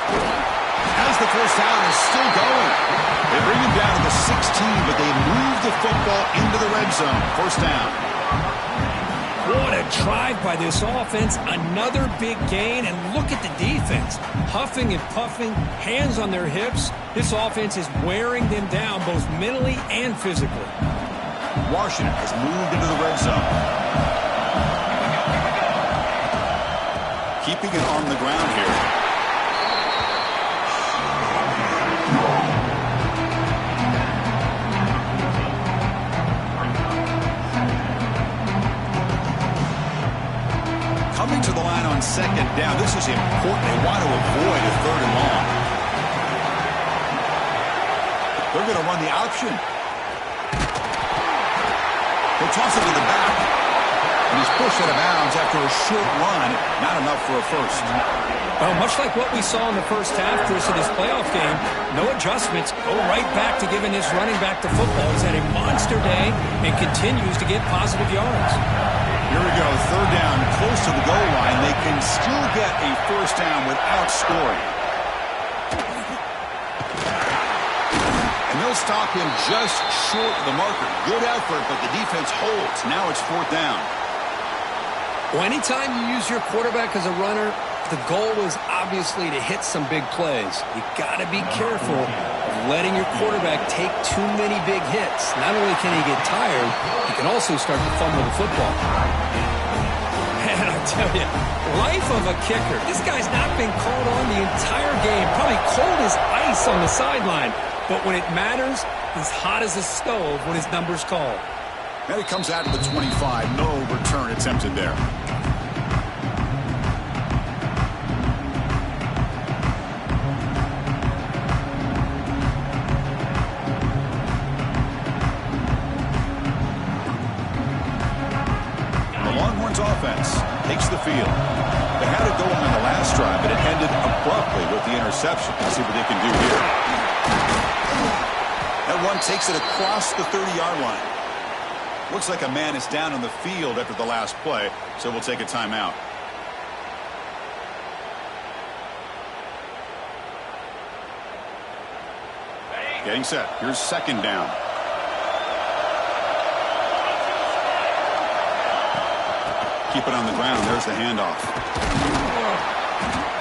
Speaker 1: As the first down is still going. They bring him down to the 16, but they move the football into the red zone. 1st down.
Speaker 2: What a drive by this offense. Another big gain, and look at the defense. Huffing and puffing, hands on their hips. This offense is wearing them down both mentally and physically.
Speaker 1: Washington has moved into the red zone. Keeping it on the ground here. Coming to the line on second down. This is important. They want to avoid a third and long. They're going to run the option. He'll toss it to the back. And he's pushed out of bounds after a short run. Not enough for a first.
Speaker 2: Well, much like what we saw in the first half, Chris, of this playoff game, no adjustments, go right back to giving his running back the football. He's had a monster day and continues to get positive yards.
Speaker 1: Here we go, third down, close to the goal line. They can still get a first down without scoring. And they'll stop him just short of the marker. Good effort, but the defense holds. Now it's fourth down.
Speaker 2: Well, anytime you use your quarterback as a runner, the goal is obviously to hit some big plays. You got to be careful of letting your quarterback take too many big hits. Not only can he get tired, he can also start to fumble the football. And I tell you, life of a kicker. This guy's not been called on the entire game. Probably cold as ice on the sideline. But when it matters, he's hot as a stove when his number's called.
Speaker 1: And it comes out to the 25. No return attempted there. Offense takes the field. They had it going on the last drive, but it ended abruptly with the interception. Let's see what they can do here. That one takes it across the 30-yard line. Looks like a man is down on the field after the last play, so we'll take a timeout. Getting set. Here's second down. Keep it on the ground. There's the handoff.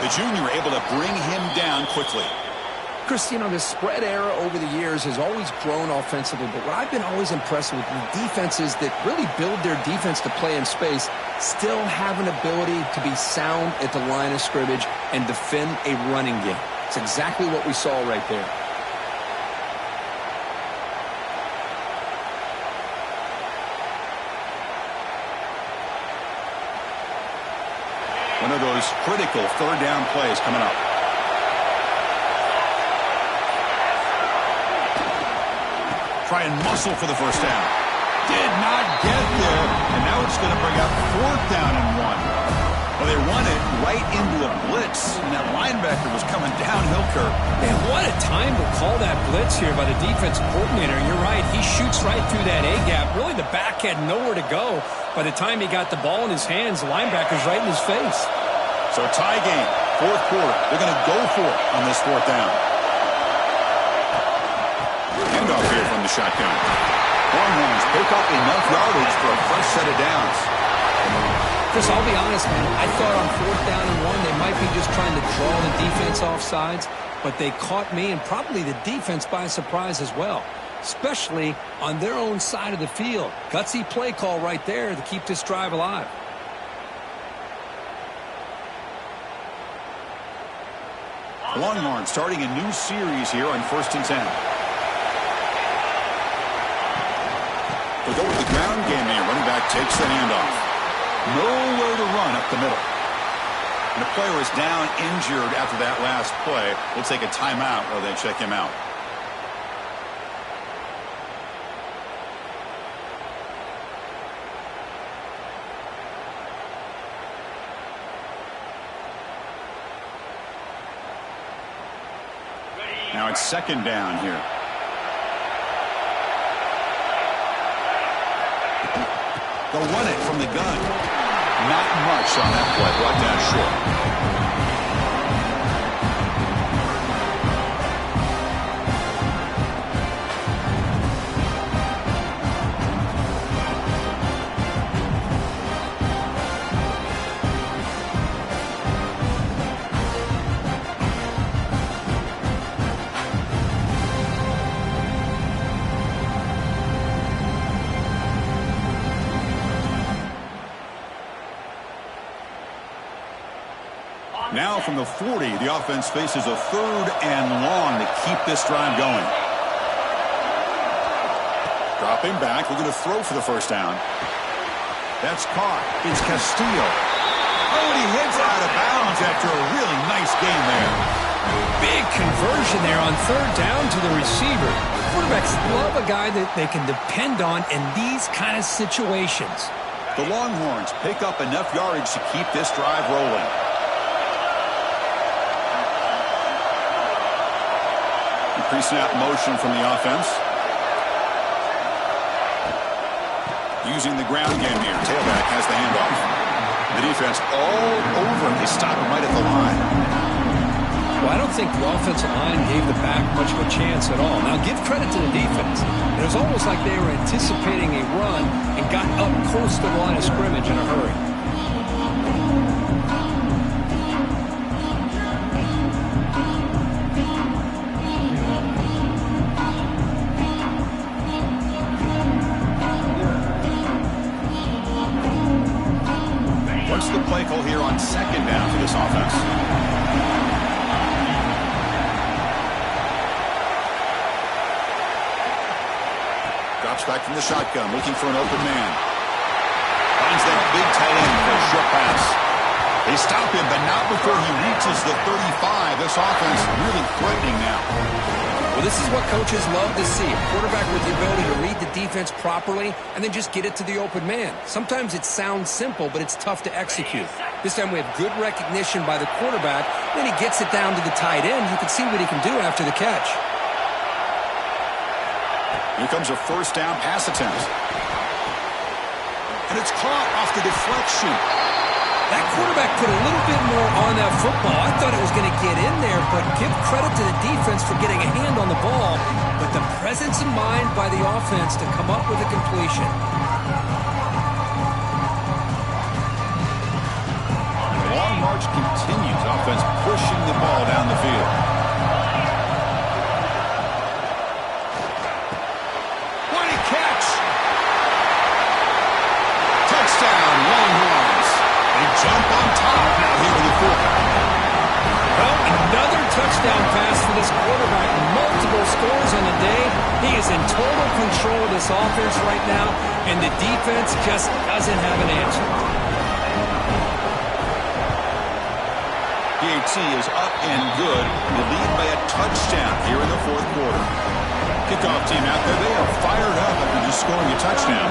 Speaker 1: The junior able to bring him down quickly.
Speaker 2: Chris, you know, the spread era over the years has always grown offensively, but what I've been always impressed with the defenses that really build their defense to play in space still have an ability to be sound at the line of scrimmage and defend a running game. It's exactly what we saw right there.
Speaker 1: One of those critical third down plays coming up. Try and muscle for the first down. Did not get there. And now it's going to bring up fourth down and one. Well, they run it right into a blitz. And that linebacker was coming downhill, Kirk.
Speaker 2: Man, what a time to call that blitz here by the defensive coordinator. You're right. He shoots right through that A-gap. Really, the back had nowhere to go. By the time he got the ball in his hands, the linebacker's right in his face.
Speaker 1: So tie game, fourth quarter. They're going to go for it on this fourth down. Handoff here from the shotgun. Longhorns pick up enough yardage for a fresh set of downs.
Speaker 2: Chris, I'll be honest, man. I thought on fourth down and one, they might be just trying to draw the defense off sides, but they caught me and probably the defense by surprise as well, especially on their own side of the field. Gutsy play call right there to keep this drive alive.
Speaker 1: Longhorns starting a new series here on 1st and 10. They go with the ground game here. Running back takes the handoff. Nowhere to run up the middle. And the player is down injured after that last play. We'll take a timeout while they check him out. Now it's second down here. They'll run it from the gun. Not much on that play. Brought down short. Now from the 40, the offense faces a third and long to keep this drive going. Dropping back, looking to throw for the first down. That's caught. It's Castillo. Oh, and he hits it out of bounds after a really nice game there.
Speaker 2: Big conversion there on third down to the receiver. Quarterbacks love a guy that they can depend on in these kind of situations.
Speaker 1: The Longhorns pick up enough yardage to keep this drive rolling. Pre-snap motion from the offense. Using the ground game here. Tailback has the handoff. The defense all over him. They stop him right at the line.
Speaker 2: Well, I don't think the offensive line gave the back much of a chance at all. Now, give credit to the defense. It was almost like they were anticipating a run and got up close to the line of scrimmage in a hurry.
Speaker 1: What's the play call here on second down for this offense? Drops back from the shotgun, looking for an open man. Finds that big tight end for a short pass. They stop him, but not before he reaches the 35. This offense really threatening now.
Speaker 2: Well, this is what coaches love to see. A quarterback with the ability to read the defense properly and then just get it to the open man. Sometimes it sounds simple, but it's tough to execute. This time we have good recognition by the quarterback. Then he gets it down to the tight end. You can see what he can do after the catch.
Speaker 1: Here comes a first down pass attempt. And it's caught off the deflection.
Speaker 2: That quarterback put a little bit more on that football. I thought it was going to get in there, but give credit to the defense for getting a hand on the ball. But the presence of mind by the offense to come up with a completion.
Speaker 1: The long march continues. Offense pushing the ball down the field. What a catch! Touchdown, Longhorns. They jump on top now here in the fourth.
Speaker 2: Well, another touchdown pass for this quarterback. Multiple scores on the day. He is in total control of this offense right now, and the defense just doesn't have an answer.
Speaker 1: PAT is up and good. They lead by a touchdown here in the fourth quarter. Kickoff team out there. They are fired up after just scoring a touchdown.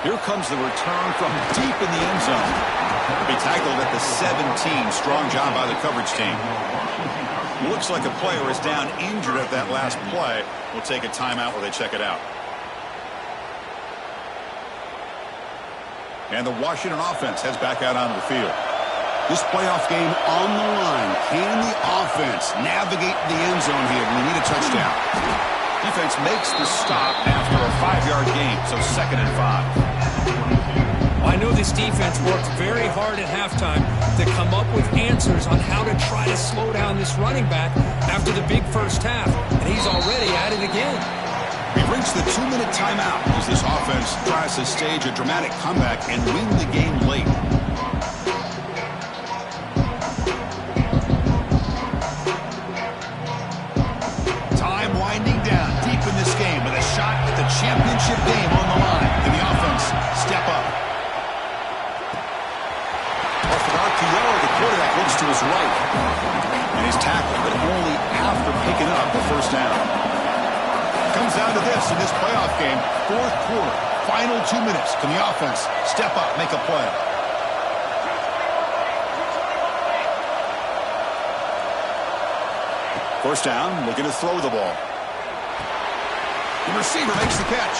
Speaker 1: Here comes the return from deep in the end zone. They'll be tackled at the 17. Strong job by the coverage team. Looks like a player is down injured at that last play. We'll take a timeout while they check it out. And the Washington offense heads back out onto the field.
Speaker 3: This playoff game on the line. Can the offense navigate the end zone here when they need a touchdown?
Speaker 1: Defense makes the stop after a 5-yard gain, so 2nd and 5.
Speaker 2: I know this defense worked very hard at halftime to come up with answers on how to try to slow down this running back after the big first half, and he's already at it again.
Speaker 1: We've reached the 2-minute timeout as this offense tries to stage a dramatic comeback and win the game late. Time winding down deep in this game with a shot at the championship game on the line. Can the offense step up? Off the RPO, the quarterback looks to his right. And he's tackled, but only after picking up the first down. Comes down to this in this playoff game. Fourth quarter, final 2 minutes. Can the offense step up, make a play? First down, looking to throw the ball. The receiver makes the catch.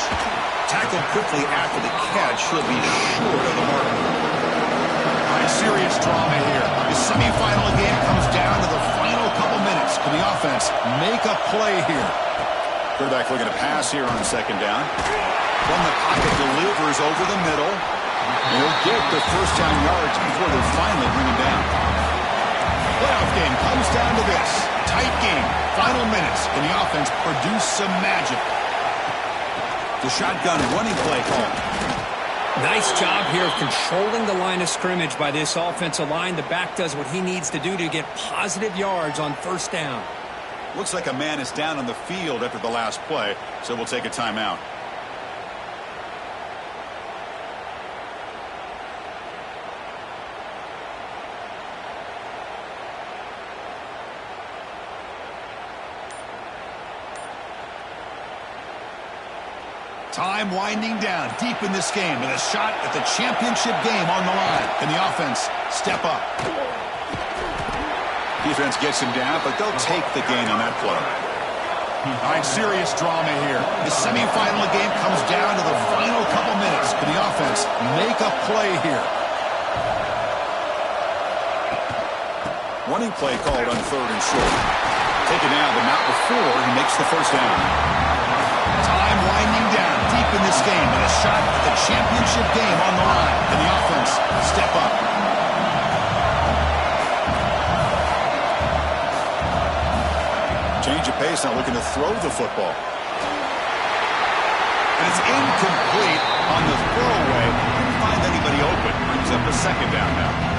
Speaker 1: Tackled quickly after the catch. He'll be short of the mark. Serious drama here. The semifinal game comes down to the final couple minutes. Can the offense make a play here? Quarterback looking to pass here on 2nd down. From the pocket, delivers over the middle. And he'll get the first down yards before they finally bring him down. Playoff game comes down to this. Tight game. Final minutes. Can the offense produce some magic? The shotgun running play call.
Speaker 2: Nice job here of controlling the line of scrimmage by this offensive line. The back does what he needs to do to get positive yards on first down.
Speaker 1: Looks like a man is down on the field after the last play, so we'll take a timeout.
Speaker 3: Time winding down deep in this game with a shot at the championship game on the line. Can the offense step up? Defense gets him down, but they'll take the gain on that play. All right, serious drama here. The semifinal game comes down to the final couple minutes. Can the offense make a play here?
Speaker 1: Running play called on 3rd and short. Taken down, but not before he makes the first down.
Speaker 3: Time winding down deep in this game with a shot at the championship game on the line. Can the offense step up?
Speaker 1: Change of pace, now looking to throw the football.
Speaker 3: And it's incomplete on the throwaway. Didn't find anybody open. Brings up a 2nd down now.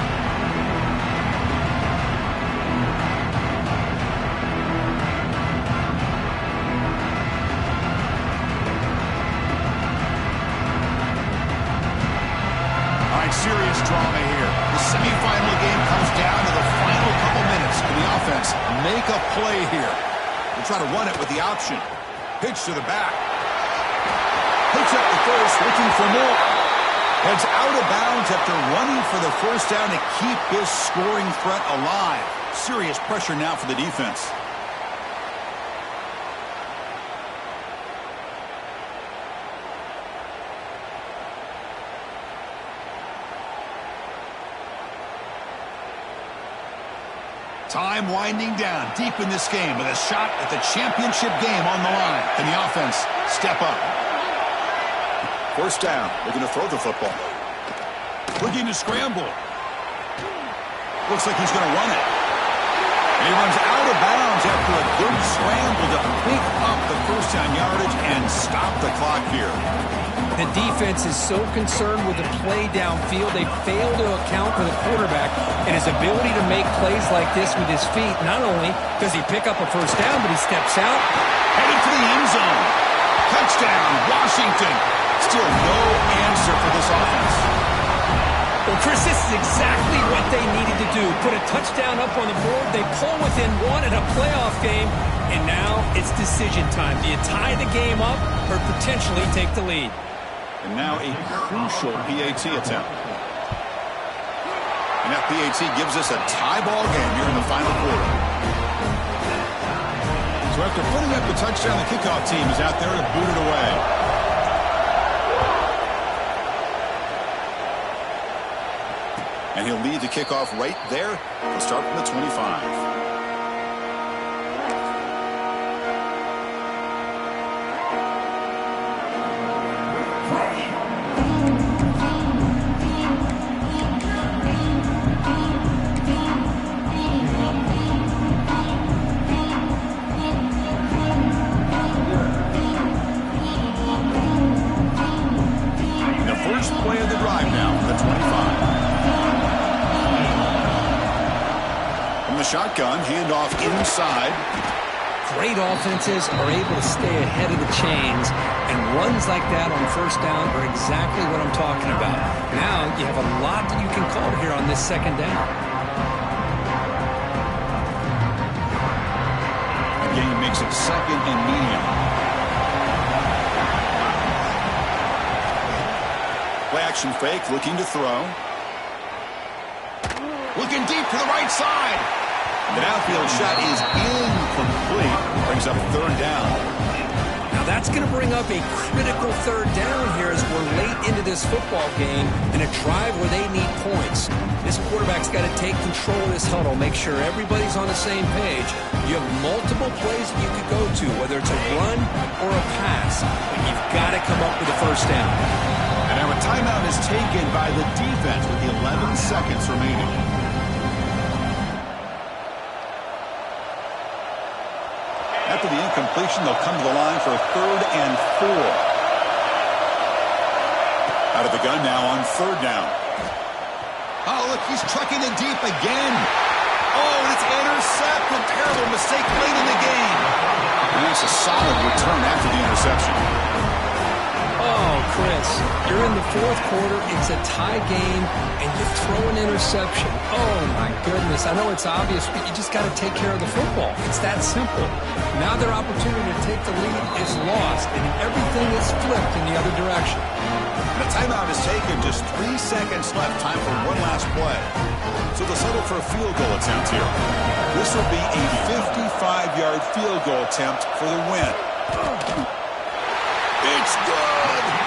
Speaker 3: Serious drama here. The semifinal game comes down to the final couple minutes. Can the offense make a play here? They'll try to run it with the option. Pitch to the back. Picks up the first, looking for more. Heads out of bounds after running for the first down to keep this scoring threat alive. Serious pressure now for the defense. Time winding down deep in this game with a shot at the championship game on the line. Can the offense step up?
Speaker 1: First down. Looking to throw the football.
Speaker 3: Looking to scramble. Looks like he's going to run it. And he runs out of bounds after a good scramble to pick up the first down yardage and stop the clock here.
Speaker 2: The defense is so concerned with the play downfield, they fail to account for the quarterback and his ability to make plays like this with his feet. Not only does he pick up a first down, but he steps out.
Speaker 3: Headed for the end zone. Touchdown, Washington. Still no answer for this offense.
Speaker 2: Well, Chris, this is exactly what they needed to do. Put a touchdown up on the board. They pull within one in a playoff game, and now it's decision time. Do you tie the game up or potentially take the lead?
Speaker 1: And now a crucial PAT attempt. And that PAT gives us a tie ball game here in the final quarter. So after putting up the touchdown, the kickoff team is out there to boot it away. And he'll lead the kickoff right there. He'll start from the 25. Shotgun, handoff inside.
Speaker 2: Great offenses are able to stay ahead of the chains, and runs like that on first down are exactly what I'm talking about. Now you have a lot that you can call here on this 2nd down.
Speaker 3: Again, he makes it 2nd and medium.
Speaker 1: Play action fake, looking to throw.
Speaker 3: Looking deep to the right side. The downfield shot is incomplete. Brings up 3rd down.
Speaker 2: Now that's going to bring up a critical 3rd down here as we're late into this football game in a drive where they need points. This quarterback's got to take control of this huddle, make sure everybody's on the same page. You have multiple plays that you could go to, whether it's a run or a pass, but you've got to come up with a first down.
Speaker 3: And now a timeout is taken by the defense with 11 seconds remaining. After the incompletion, they'll come to the line for a 3rd and 4.
Speaker 1: Out of the gun now on 3rd down.
Speaker 3: Oh, look, he's trucking it deep again. Oh, and it's intercepted. Terrible mistake late in the game.
Speaker 1: And that's a solid return after the interception.
Speaker 2: Oh, Chris, you're in the fourth quarter, it's a tie game, and you throw an interception. Oh, my goodness. I know it's obvious, but you just got to take care of the football. It's that simple. Now their opportunity to take the lead is lost, and everything is flipped in the other direction.
Speaker 3: And a timeout is taken. Just 3 seconds left. Time for one last play. So they'll settle for a field goal attempt here. This will be a 55-yard field goal attempt for the win. It's good!